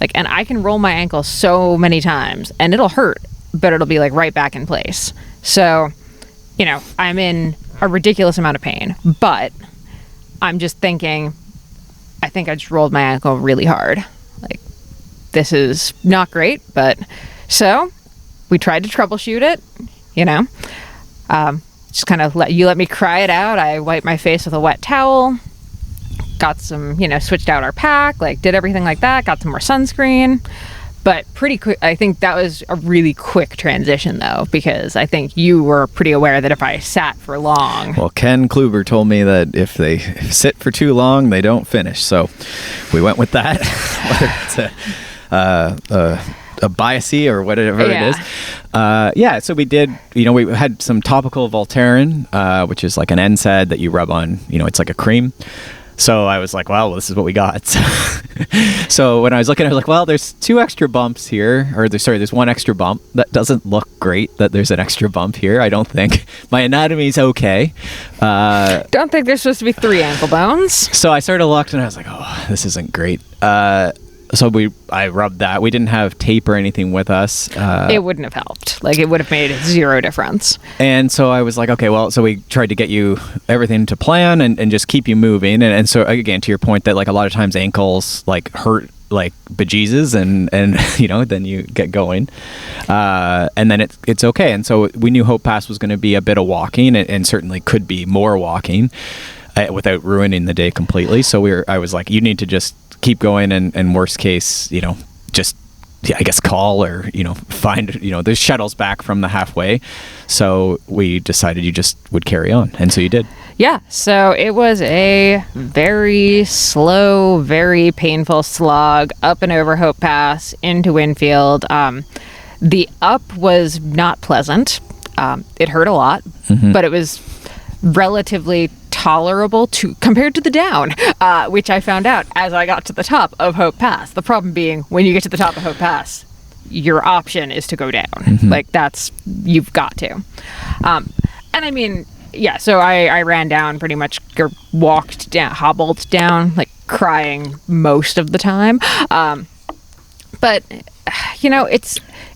A: Like, and I can roll my ankle so many times and it'll hurt, but it'll be like right back in place. So, I'm in a ridiculous amount of pain, but I'm just thinking, I think I just rolled my ankle really hard. Like, this is not great, but so we tried to troubleshoot it, just kind of let me cry it out. I wiped my face with a wet towel, got some, switched out our pack, like did everything like that, got some more sunscreen. But pretty quick, I think that was a really quick transition, though, because I think you were pretty aware that if I sat for long...
B: Well, Ken Kluber told me that if they sit for too long, they don't finish. So we went with that, whether it's a biasie or whatever it is. So we did, we had some topical Voltaren, which is like an NSAID that you rub on, it's like a cream. So I was like, well, this is what we got. So when I was looking, I was like, well, there's 2 extra bumps here. There's 1 extra bump. That doesn't look great that there's an extra bump here, I don't think. My anatomy's okay.
A: Don't think there's supposed to be 3 ankle bones.
B: So I sort of looked and I was like, oh, this isn't great. So I rubbed that. We didn't have tape or anything with us.
A: It wouldn't have helped. Like, it would have made 0 difference.
B: And so I was like, okay, well, so we tried to get you everything to plan and just keep you moving. And so, again, to your point that, like, a lot of times ankles, like, hurt like bejesus and then you get going. And then it's okay. And so we knew Hope Pass was going to be a bit of walking and certainly could be more walking without ruining the day completely. So I was like, you need to just keep going and worst case, just I guess call or find there's shuttles back from the halfway. So we decided you just would carry on, and so you did.
A: Yeah, so it was a very slow, very painful slog up and over Hope Pass into Winfield. The up was not pleasant. It hurt a lot, but it was relatively tolerable compared to the down, which I found out as I got to the top of Hope Pass. The problem being, when you get to the top of Hope Pass, your option is to go down. Like, you've got to. And I mean, yeah, so I ran down pretty much, or walked down, hobbled down, like crying most of the time. But,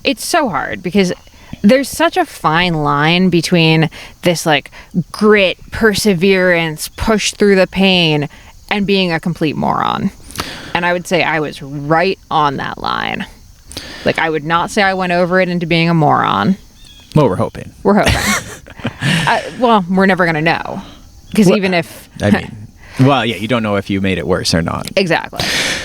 A: it's so hard because there's such a fine line between this like grit, perseverance, push through the pain, and being a complete moron. And I would say I was right on that line. Like, I would not say I went over it into being a moron.
B: Well, we're hoping.
A: We're never going to know. Because even if...
B: Well, yeah, you don't know if you made it worse or not.
A: Exactly.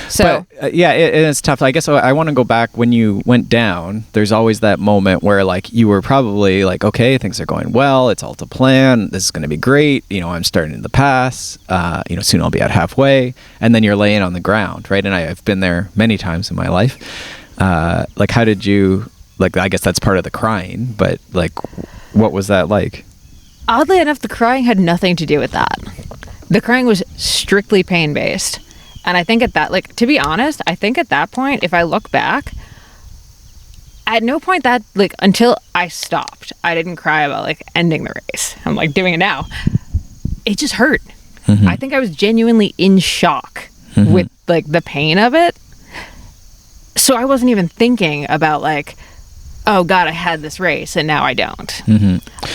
A: So,
B: but, it's tough. I guess I want to go back when you went down. There's always that moment where, like, you were probably like, okay, things are going well. It's all to plan. This is going to be great. I'm starting the pass. Soon I'll be at halfway. And then you're laying on the ground, right? And I've been there many times in my life. Like, how did you, like, I guess that's part of the crying, but, like, what was that like?
A: Oddly enough, the crying had nothing to do with that. The crying was strictly pain-based. And I think at that, like, to be honest, I think at that point, if I look back, at no point that, like, until I stopped, I didn't cry about, like, ending the race. I'm, like, doing it now. It just hurt. I think I was genuinely in shock with, like, the pain of it. So I wasn't even thinking about, like, oh God, I had this race and now I don't.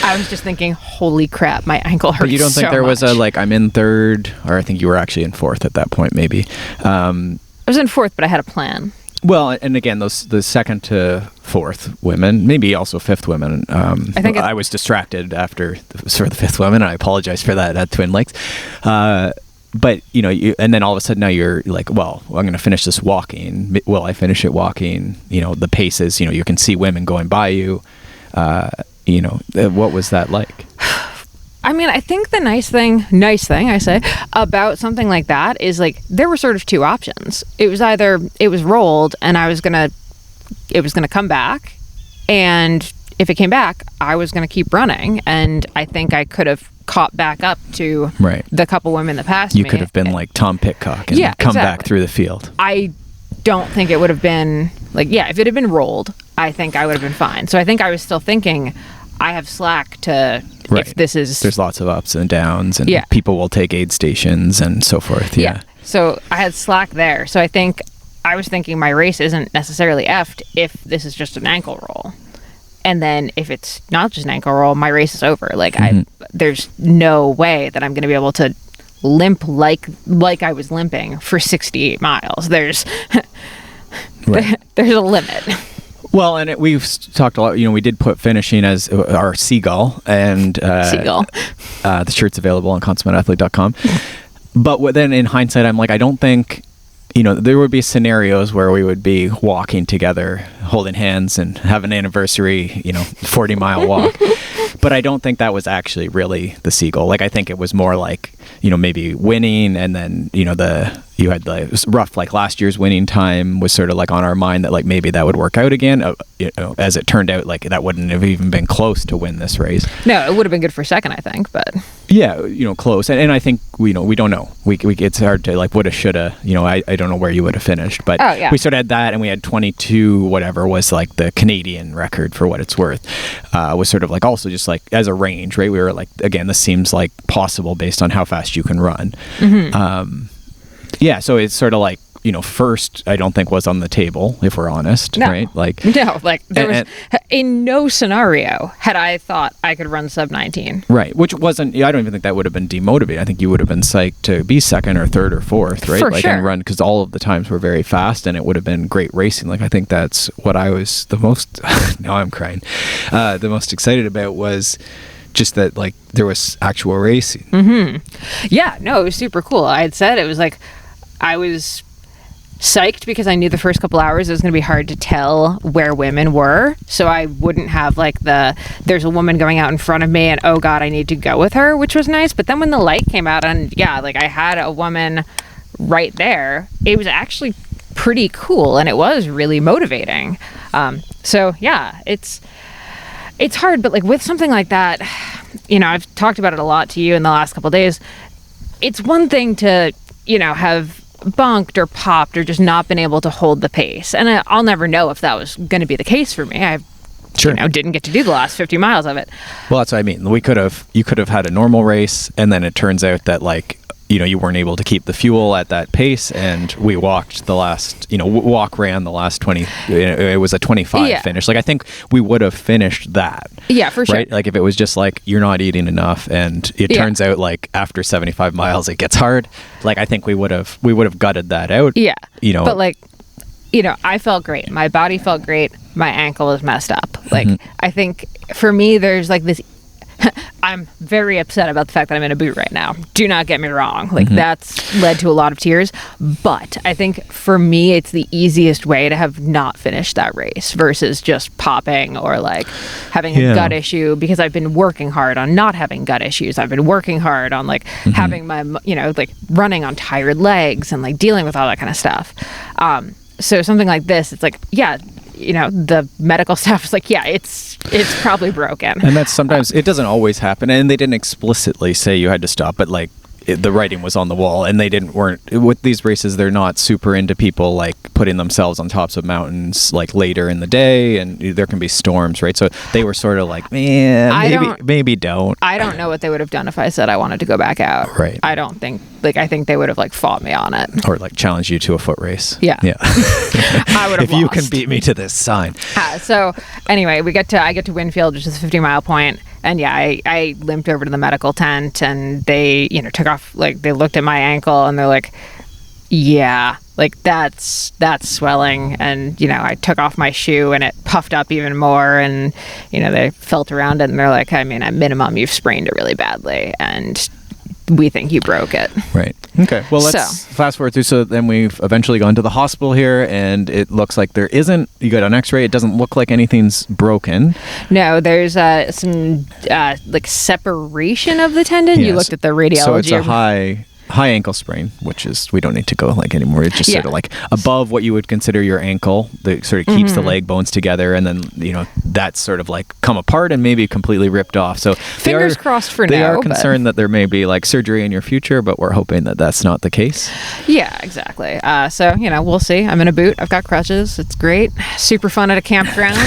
A: I was just thinking, holy crap, my ankle hurts so much.
B: But you don't think there was a, like, I'm in 3rd, or I think you were actually in 4th at that point, maybe. I
A: was in 4th, but I had a plan.
B: Well, and again, the 2nd to 4th women, maybe also 5th women. I think I was distracted after the 5th women, and I apologize for that at Twin Lakes. But, and then all of a sudden now you're like, well, I'm going to finish this walking. Will I finish it walking? The paces, you can see women going by you. What was that like?
A: I mean, I think the nice thing I say about something like that is, like, there were sort of 2 options. It was either it was rolled and I was going to it was going to come back, and if it came back, I was going to keep running, and I think I could have caught back up to the couple women that passed me.
B: You could have been like Tom Pitcock and come back through the field.
A: I don't think it would have been like, if it had been rolled, I think I would have been fine. So I think I was still thinking, I have slack to, if this is...
B: There's lots of ups and downs, and people will take aid stations and so forth.
A: So I had slack there. So I was thinking my race isn't necessarily effed if this is just an ankle roll. And then if it's not just an ankle roll, my race is over. Like there's no way that I'm going to be able to limp like I was limping for 68 miles. There's there's a limit.
B: Well, and we've talked a lot. We did put finishing as our seagull, and the shirt's available on consummateathlete.com. But then in hindsight, I'm like, I don't think, there would be scenarios where we would be walking together, holding hands, and have an anniversary, 40-mile walk. But I don't think that was actually really the seagull. Like, I think it was more like, maybe winning, and then, you had the rough, like last year's winning time was sort of like on our mind that like maybe that would work out again. As it turned out, like that wouldn't have even been close to win this race.
A: No, it would have been good for second, I think, but
B: close. And I think we don't know. We it's hard to like woulda, shoulda. I don't know where you would have finished, but we sort of had that, and we had 22 whatever was like the Canadian record for what it's worth. Was sort of like also just like as a range, right? We were like, again, this seems like possible based on how fast you can run. So it's sort of like, first, I don't think was on the table, if we're honest, right?
A: There was in no scenario had I thought I could run sub 19.
B: Right, which wasn't, I don't even think that would have been demotivating. I think you would have been psyched to be second or third or fourth, right?
A: For sure.
B: And run, because all of the times were very fast, and it would have been great racing. Like, I think that's what I was the most, now I'm crying, the most excited about was just that, like, there was actual racing.
A: Yeah, no, it was super cool. I had said it was like, I was psyched because I knew the first couple hours it was going to be hard to tell where women were, so I wouldn't have like there's a woman going out in front of me and oh god, I need to go with her, which was nice. But then when the light came out and I had a woman right there, it was actually pretty cool, and it was really motivating. It's hard, but like with something like that, I've talked about it a lot to you in the last couple of days. It's one thing to have bunked or popped or just not been able to hold the pace, and I'll never know if that was going to be the case for me. I didn't get to do the last 50 miles of it.
B: Well, that's what I mean. You could have had a normal race, and then it turns out that like you weren't able to keep the fuel at that pace, and we walked the last ran the last 20, it was a 25 finish. Like, I think we would have finished that.
A: Yeah, for sure.
B: Right? Like, if it was just like you're not eating enough, and it turns out like after 75 miles it gets hard, like I think we would have gutted that out.
A: Yeah. But like, I felt great. My body felt great. My ankle was messed up. Like, I think for me there's like this I'm very upset about the fact that I'm in a boot right now. Do not get me wrong. Like, that's led to a lot of tears. But I think for me, it's the easiest way to have not finished that race versus just popping or like having a gut issue, because I've been working hard on not having gut issues. I've been working hard on like having my, like running on tired legs and like dealing with all that kind of stuff. So something like this, it's like, the medical staff is like, it's probably broken.
B: And that's sometimes, it doesn't always happen. And they didn't explicitly say you had to stop, but like the writing was on the wall, and they weren't with these races. They're not super into people like putting themselves on tops of mountains like later in the day, and there can be storms, right? So they were sort of like, man, maybe don't.
A: I don't know what they would have done if I said I wanted to go back out.
B: Right.
A: I don't think, I think they would have like fought me on it,
B: or like challenged you to a foot race.
A: Yeah. I would have.
B: If you can beat me to this sign.
A: So anyway, I get to Winfield, which is a 50-mile point. And I limped over to the medical tent, and they, took off, like, they looked at my ankle and they're like, yeah, like that's swelling. And, I took off my shoe and it puffed up even more. And, they felt around it and they're like, I mean, at minimum, you've sprained it really badly, and we think you broke it.
B: Right. Okay. Well, let's fast forward through. So then we've eventually gone to the hospital here, and it looks like there isn't. You got an X-ray. It doesn't look like anything's broken.
A: No, there's some like separation of the tendon. Yes. You looked at the radiology.
B: So it's a high high ankle sprain, which is, we don't need to go like anymore. It's just sort of like above what you would consider your ankle, that sort of keeps the leg bones together, and then that's sort of like come apart and maybe completely ripped off. So
A: fingers crossed for now.
B: They are concerned that there may be like surgery in your future, but we're hoping that that's not the case.
A: Yeah, exactly. So we'll see. I'm in a boot. I've got crutches. It's great. Super fun at a campground.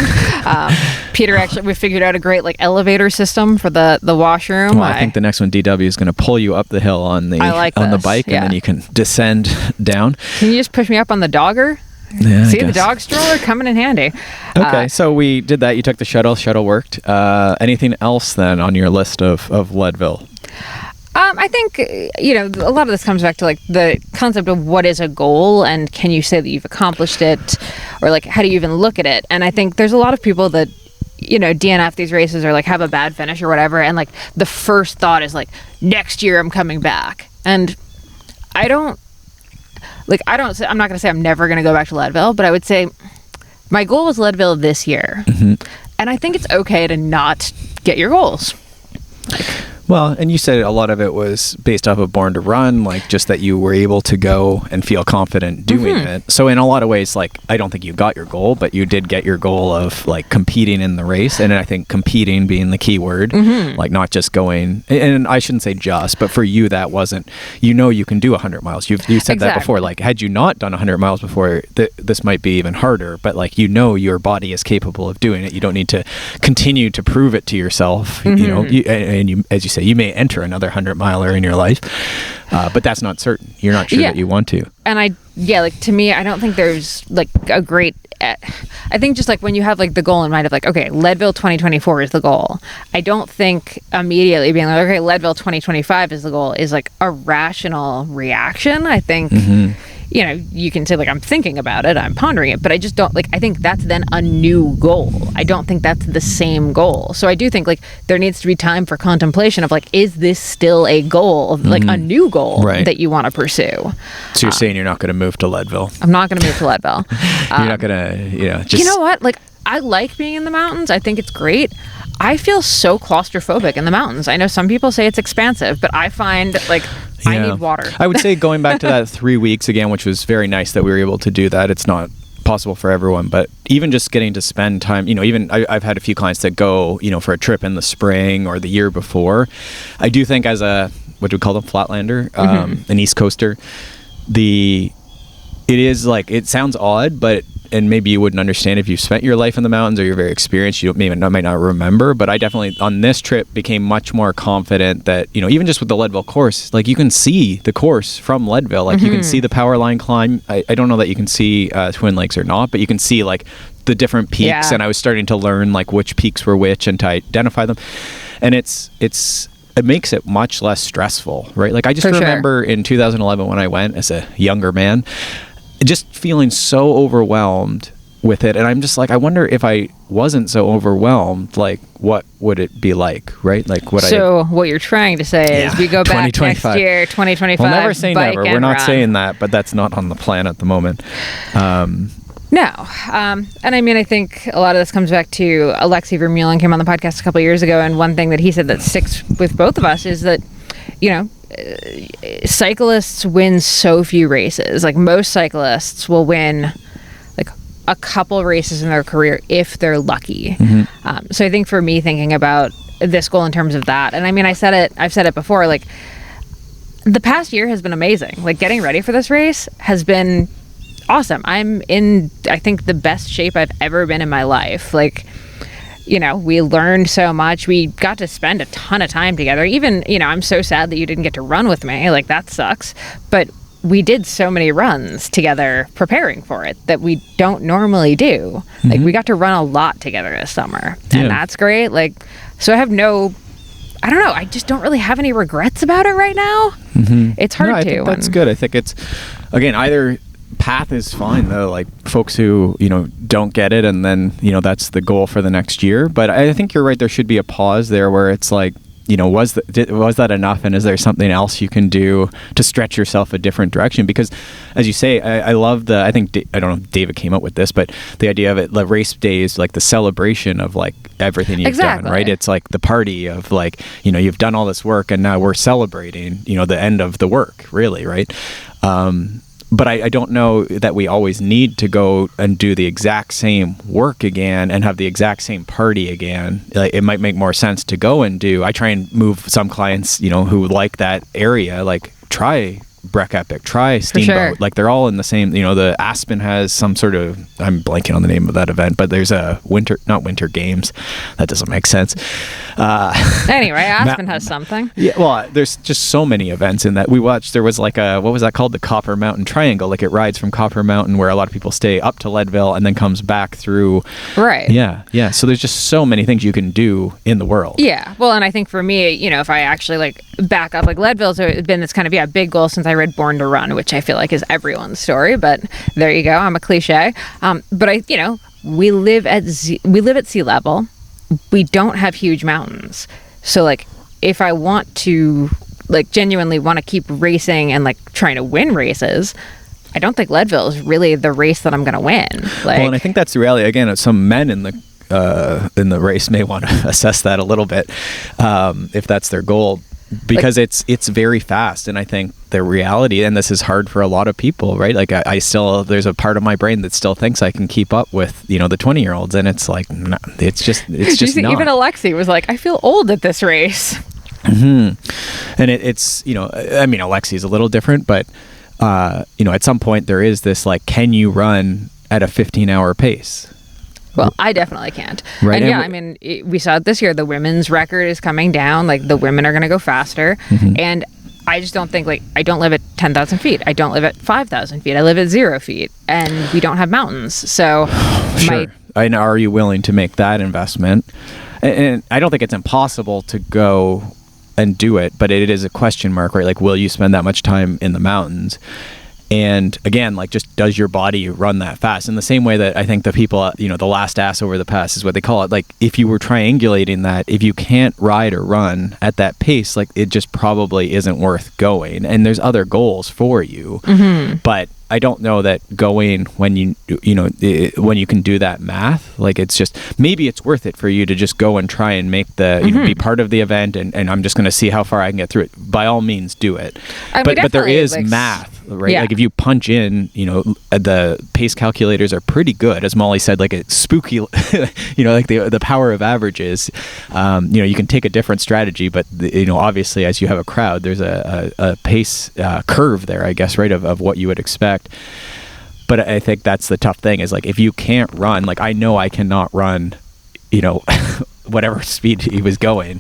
A: Peter, actually, we figured out a great like elevator system for the washroom.
B: Well, I think the next one, DW, is going to pull you up the hill on the bike, and then you can descend down.
A: Can you just push me up on the dogger?
B: Yeah,
A: see, the dog stroller coming in handy.
B: Okay, so we did that. You took the shuttle. Shuttle worked. Anything else then on your list of Leadville?
A: I think, a lot of this comes back to like the concept of what is a goal, and can you say that you've accomplished it, or like how do you even look at it? And I think there's a lot of people that DNF these races or like have a bad finish or whatever, and like the first thought is like, next year I'm coming back. And I'm not going to say I'm never going to go back to Leadville, but I would say my goal was Leadville this year. And I think it's okay to not get your goals.
B: Well, and you said a lot of it was based off of Born to Run, like just that you were able to go and feel confident doing it. So in a lot of ways, like, I don't think you got your goal, but you did get your goal of like competing in the race. And I think competing being the key word, like not just going, and I shouldn't say just, but for you, that wasn't, you can do 100 miles. You said that before, like had you not done 100 miles before, this might be even harder, but like, your body is capable of doing it. You don't need to continue to prove it to yourself, and you, as you say, you may enter another 100-miler in your life, but that's not certain. You're not sure that you want to.
A: And to me, I don't think there's like a great, I think just like when you have like the goal in mind of like, okay, Leadville 2024 is the goal. I don't think immediately being like, okay, Leadville 2025 is the goal is like a rational reaction. I think, you can say like, I'm thinking about it, I'm pondering it, but I just don't like, I think that's then a new goal. I don't think that's the same goal. So I do think like there needs to be time for contemplation of like, is this still a goal, like a new goal that you want to pursue?
B: So you're saying you're not going to move to Leadville?
A: I'm not going to move to Leadville.
B: You're not going to, just...
A: You know what? Like, I like being in the mountains. I think it's great. I feel so claustrophobic in the mountains. I know some people say it's expansive, but I find like I need water.
B: I would say going back to that 3 weeks again, which was very nice that we were able to do that. It's not possible for everyone, but even just getting to spend time, even I've had a few clients that go, for a trip in the spring or the year before. I do think as a, what do we call them, flatlander, an East Coaster, it is like, it sounds odd, and maybe you wouldn't understand if you've spent your life in the mountains or you're very experienced, you might not remember, but I definitely on this trip became much more confident that, even just with the Leadville course, like you can see the course from Leadville, like you can see the power line climb. I don't know that you can see Twin Lakes or not, but you can see like the different peaks, and I was starting to learn like which peaks were which and to identify them. And it makes it much less stressful, right? Like I just remember in 2011 when I went as a younger man, just feeling so overwhelmed with it. And I'm just like, I wonder if I wasn't so overwhelmed, like what would it be like, right? Like what
A: what you're trying to say is we go back next year, 2025.
B: We'll never say never. We're not saying that, but that's not on the plan at the moment.
A: No. And I mean, I think a lot of this comes back to Alexi Vermeulen came on the podcast a couple of years ago. And one thing that he said that sticks with both of us is that, cyclists win so few races. Like most cyclists will win like a couple races in their career if they're lucky. So I think for me, thinking about this goal in terms of that, and I mean, I've said it before, like the past year has been amazing. Like getting ready for this race has been awesome. I'm in, I think, the best shape I've ever been in my life. Like, we learned so much. We got to spend a ton of time together. Even, I'm so sad that you didn't get to run with me. Like, that sucks. But we did so many runs together preparing for it that we don't normally do. Like, we got to run a lot together this summer. And that's great. Like, so I don't know. I just don't really have any regrets about it right now. It's hard to.
B: I think that's good. I think it's, again, either path is fine though, like folks who don't get it and then that's the goal for the next year, but I think you're right, there should be a pause there where it's like was that enough, and is there something else you can do to stretch yourself a different direction? Because as you say, I love I think I don't know if David came up with this, but the idea of it, the race day is like the celebration of like everything you've done, right? It's like the party of like, you've done all this work and now we're celebrating, the end of the work, really, right? But I don't know that we always need to go and do the exact same work again and have the exact same party again. Like, it might make more sense to go and I try and move some clients, who like that area, like try Breck Epic, try Steamboat.
A: Sure.
B: Like they're all in the same, the Aspen has some sort of, I'm blanking on the name of that event, but there's a not winter games. That doesn't make sense.
A: Anyway, Aspen has something.
B: Yeah, well, there's just so many events in that. We watched, there was like what was that called? The Copper Mountain Triangle. Like it rides from Copper Mountain, where a lot of people stay, up to Leadville and then comes back through.
A: Right.
B: Yeah. So there's just so many things you can do in the world.
A: Yeah. Well, and I think for me, if I actually like back up, like Leadville's been this kind of, big goal since I read Born to Run, which I feel like is everyone's story, but there you go. I'm a cliche. But we live at sea level. We don't have huge mountains. So like, if I want to like genuinely want to keep racing and like trying to win races, I don't think Leadville is really the race that I'm going to win. Like, well,
B: and I think that's the reality. Again, some men in the race may want to assess that a little bit, if that's their goal. Because it's very fast, and I think the reality, and this is hard for a lot of people, right? Like I still, there's a part of my brain that still thinks I can keep up with the 20-year-olds, and it's like no, it's just not. Even
A: Alexi was like, I feel old at this race.
B: Mm-hmm. And it's Alexi's a little different, but at some point there is this like, can you run at a 15-hour pace?
A: Well, I definitely can't.
B: Right.
A: And we saw it this year. The women's record is coming down. Like, the women are going to go faster. Mm-hmm. And I just don't think, like, I don't live at 10,000 feet. I don't live at 5,000 feet. I live at 0 feet. And we don't have mountains. So,
B: sure. And are you willing to make that investment? And I don't think it's impossible to go and do it, but it is a question mark, right? Like, will you spend that much time in the mountains? And again, like, just does your body run that fast? In the same way that I think the people, the last ass over the pass is what they call it. Like, if you were triangulating that, if you can't ride or run at that pace, like, it just probably isn't worth going. And there's other goals for you. Mm-hmm. But I don't know that going when when you can do that math, like, it's just, maybe it's worth it for you to just go and try and make be part of the event, and I'm just going to see how far I can get through it. By all means, do it. But there is math, right? Yeah. Like, if you punch in, the pace calculators are pretty good, as Molly said. Like, it's spooky, like the power of averages. You can take a different strategy, but obviously, as you have a crowd, there's a pace curve there, I guess, right, of what you would expect. But I think that's the tough thing, is like, if you can't run, like, I know I cannot run, whatever speed he was going,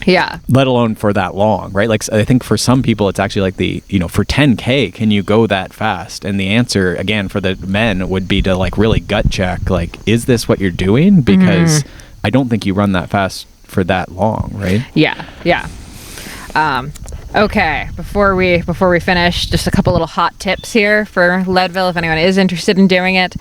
B: let alone for that long, right? Like, I think for some people it's actually like for 10K, can you go that fast? And the answer, again, for the men would be to like really gut check, like, is this what you're doing? Because I don't think you run that fast for that long, right?
A: Yeah. Okay, before we finish, just a couple little hot tips here for Leadville if anyone is interested in doing it.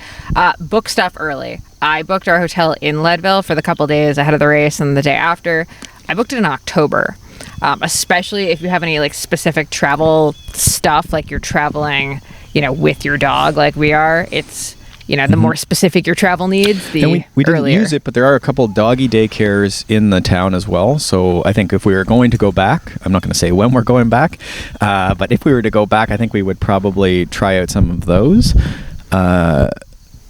A: Book stuff early. I booked our hotel in Leadville for the couple days ahead of the race and the day after. I booked it in October, especially if you have any like specific travel stuff, like you're traveling, with your dog like we are. It's the more specific your travel needs, the
B: and we didn't
A: earlier.
B: use it, but there are a couple doggy daycares in the town as well. So I think if we were going to go back, I'm not going to say when we're going back, but if we were to go back, I think we would probably try out some of those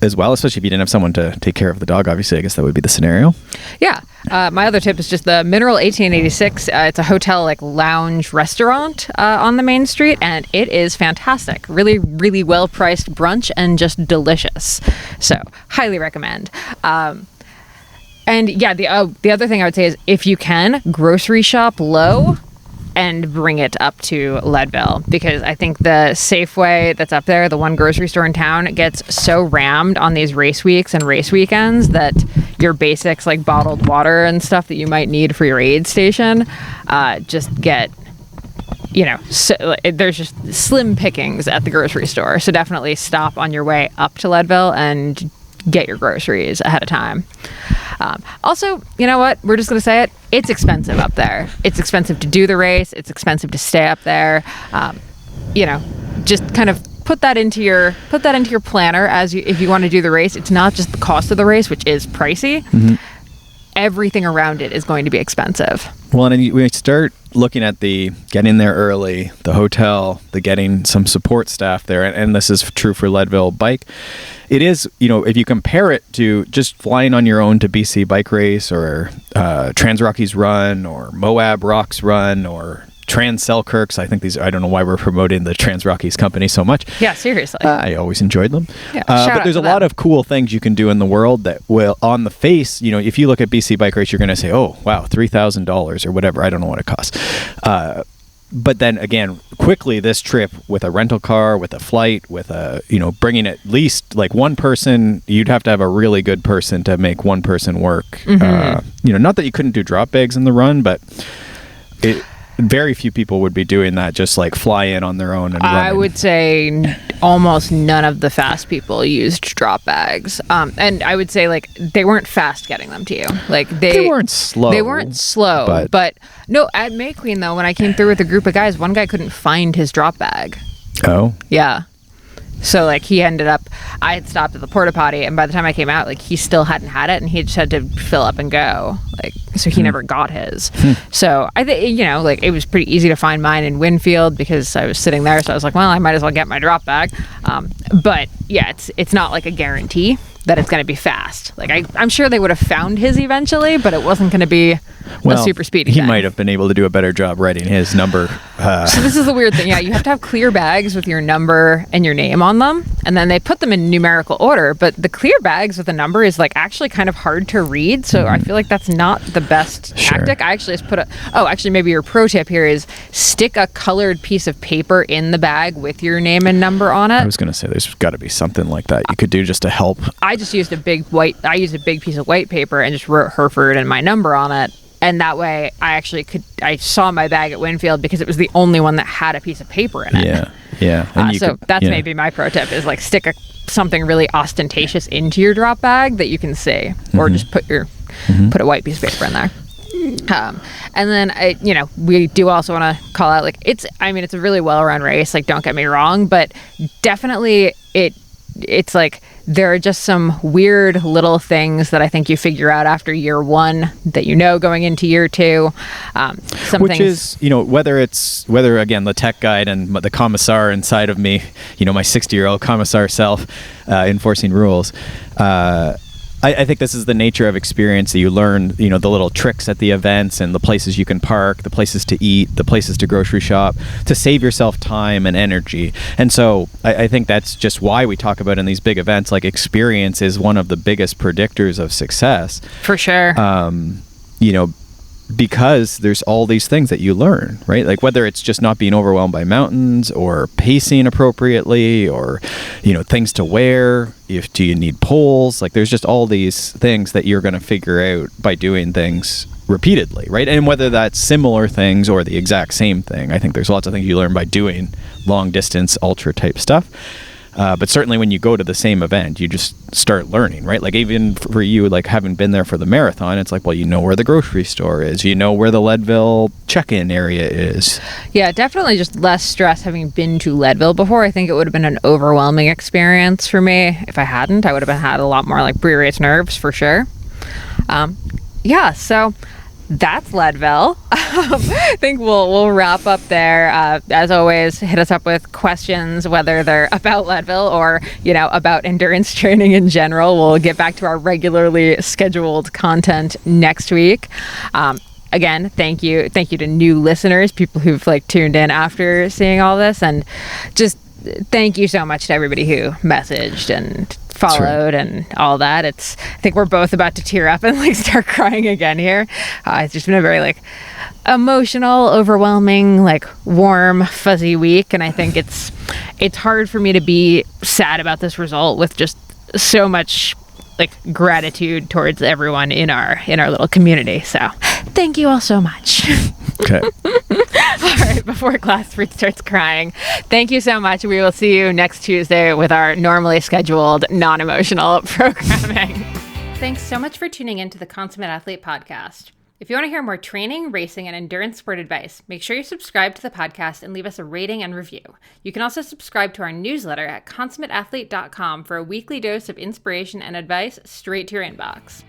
B: as well, especially if you didn't have someone to take care of the dog. Obviously, I guess that would be the scenario.
A: Yeah. My other tip is just the Mineral 1886. It's a hotel, like, lounge restaurant on the main street, and it is fantastic. Really, really well-priced brunch and just delicious. So, highly recommend. And yeah, the other thing I would say is, if you can, grocery shop low and bring it up to Leadville, because I think the Safeway that's up there, the one grocery store in town, gets so rammed on these race weeks and race weekends that your basics, like bottled water and stuff that you might need for your aid station, just get, there's just slim pickings at the grocery store. So definitely stop on your way up to Leadville and get your groceries ahead of time. Also, you know what? We're just going to say it. It's expensive up there. It's expensive to do the race. It's expensive to stay up there. Just kind of put that into your planner if you want to do the race. It's not just the cost of the race, which is pricey. Mm-hmm. Everything around it is going to be expensive.
B: Well, and we start looking at the getting there early, the hotel, the getting some support staff there, and this is true for Leadville Bike. It is, if you compare it to just flying on your own to BC Bike Race or Trans Rockies Run or Moab Rocks Run or Trans Selkirks. I think I don't know why we're promoting the Trans Rockies company so much.
A: Yeah, seriously.
B: I always enjoyed them.
A: Yeah,
B: but there's a lot of cool things you can do in the world that will, on the face, if you look at BC Bike Race, you're going to say, oh, wow, $3,000 or whatever. I don't know what it costs. But then again, quickly this trip with a rental car, with a flight, with bringing at least like one person, you'd have to have a really good person to make one person work. Mm-hmm. Not that you couldn't do drop bags in the run, but very few people would be doing that, just like fly in on their own and run.
A: I would say almost none of the fast people used drop bags. And I would say like they weren't fast getting them to you. Like
B: they weren't slow.
A: They weren't slow. But no, at May Queen though, when I came through with a group of guys, one guy couldn't find his drop bag.
B: Oh.
A: Yeah. So like I had stopped at the porta potty, and by the time I came out, like he still hadn't had it, and he just had to fill up and go. Like, so he never got his. So I think, like it was pretty easy to find mine in Winfield because I was sitting there. So I was like, well, I might as well get my drop bag. But yeah, it's not like a guarantee that it's going to be fast. Like I'm sure they would have found his eventually, but it wasn't going to be a super speedy
B: he
A: thing.
B: Might have been able to do a better job writing his number.
A: So this is the weird thing. Yeah, you have to have clear bags with your number and your name on them, and then they put them in numerical order, but the clear bags with a number is like actually kind of hard to read, so I feel like that's not the best tactic. I actually just maybe your pro tip here is stick a colored piece of paper in the bag with your name and number on it.
B: I was going to say there's got to be something like that you could do just to help.
A: I just used a big piece of white paper and just wrote Hurford and my number on it. And that way I saw my bag at Winfield because it was the only one that had a piece of paper in it.
B: Yeah.
A: And that's maybe my pro tip is like stick something really ostentatious into your drop bag that you can see, or just put a white piece of paper in there. And then we do also want to call out, like, it's a really well-run race, like, don't get me wrong, but definitely it's like there are just some weird little things that I think you figure out after year one that going into year two. Which is, whether again the tech guide and the commissar inside of me, my 60-year-old commissar self enforcing rules. I think this is the nature of experience that you learn, the little tricks at the events and the places you can park, the places to eat, the places to grocery shop, to save yourself time and energy. And so I think that's just why we talk about in these big events, like experience is one of the biggest predictors of success. For sure.
B: Because there's all these things that you learn, right? Like whether it's just not being overwhelmed by mountains or pacing appropriately or, things to wear, do you need poles? Like there's just all these things that you're going to figure out by doing things repeatedly, right? And whether that's similar things or the exact same thing, I think there's lots of things you learn by doing long distance ultra type stuff. But certainly when you go to the same event, you just start learning, right? Like even for you, like having been there for the marathon, it's like, well, where the grocery store is, where the Leadville check-in area is. Yeah,
A: definitely just less stress having been to Leadville before. I think it would have been an overwhelming experience for me. If I hadn't, I would have had a lot more like pre-race nerves for sure. So that's Leadville. I think we'll wrap up there. As always, hit us up with questions, whether they're about Leadville or, about endurance training in general. We'll get back to our regularly scheduled content next week. Again, thank you to new listeners, people who've tuned in after seeing all this, and just thank you so much to everybody who messaged and followed and all that. I think we're both about to tear up and start crying again here. It's just been a very emotional, overwhelming, warm, fuzzy week, and I think it's hard for me to be sad about this result with just so much gratitude towards everyone in our little community. So thank you all so much.
B: Okay.
A: All right, before Class 3 starts crying, thank you so much. We will see you next Tuesday with our normally scheduled non-emotional programming. Thanks so much for tuning in to the Consummate Athlete podcast. If you want to hear more training, racing, and endurance sport advice, make sure you subscribe to the podcast and leave us a rating and review. You can also subscribe to our newsletter at consummateathlete.com for a weekly dose of inspiration and advice straight to your inbox.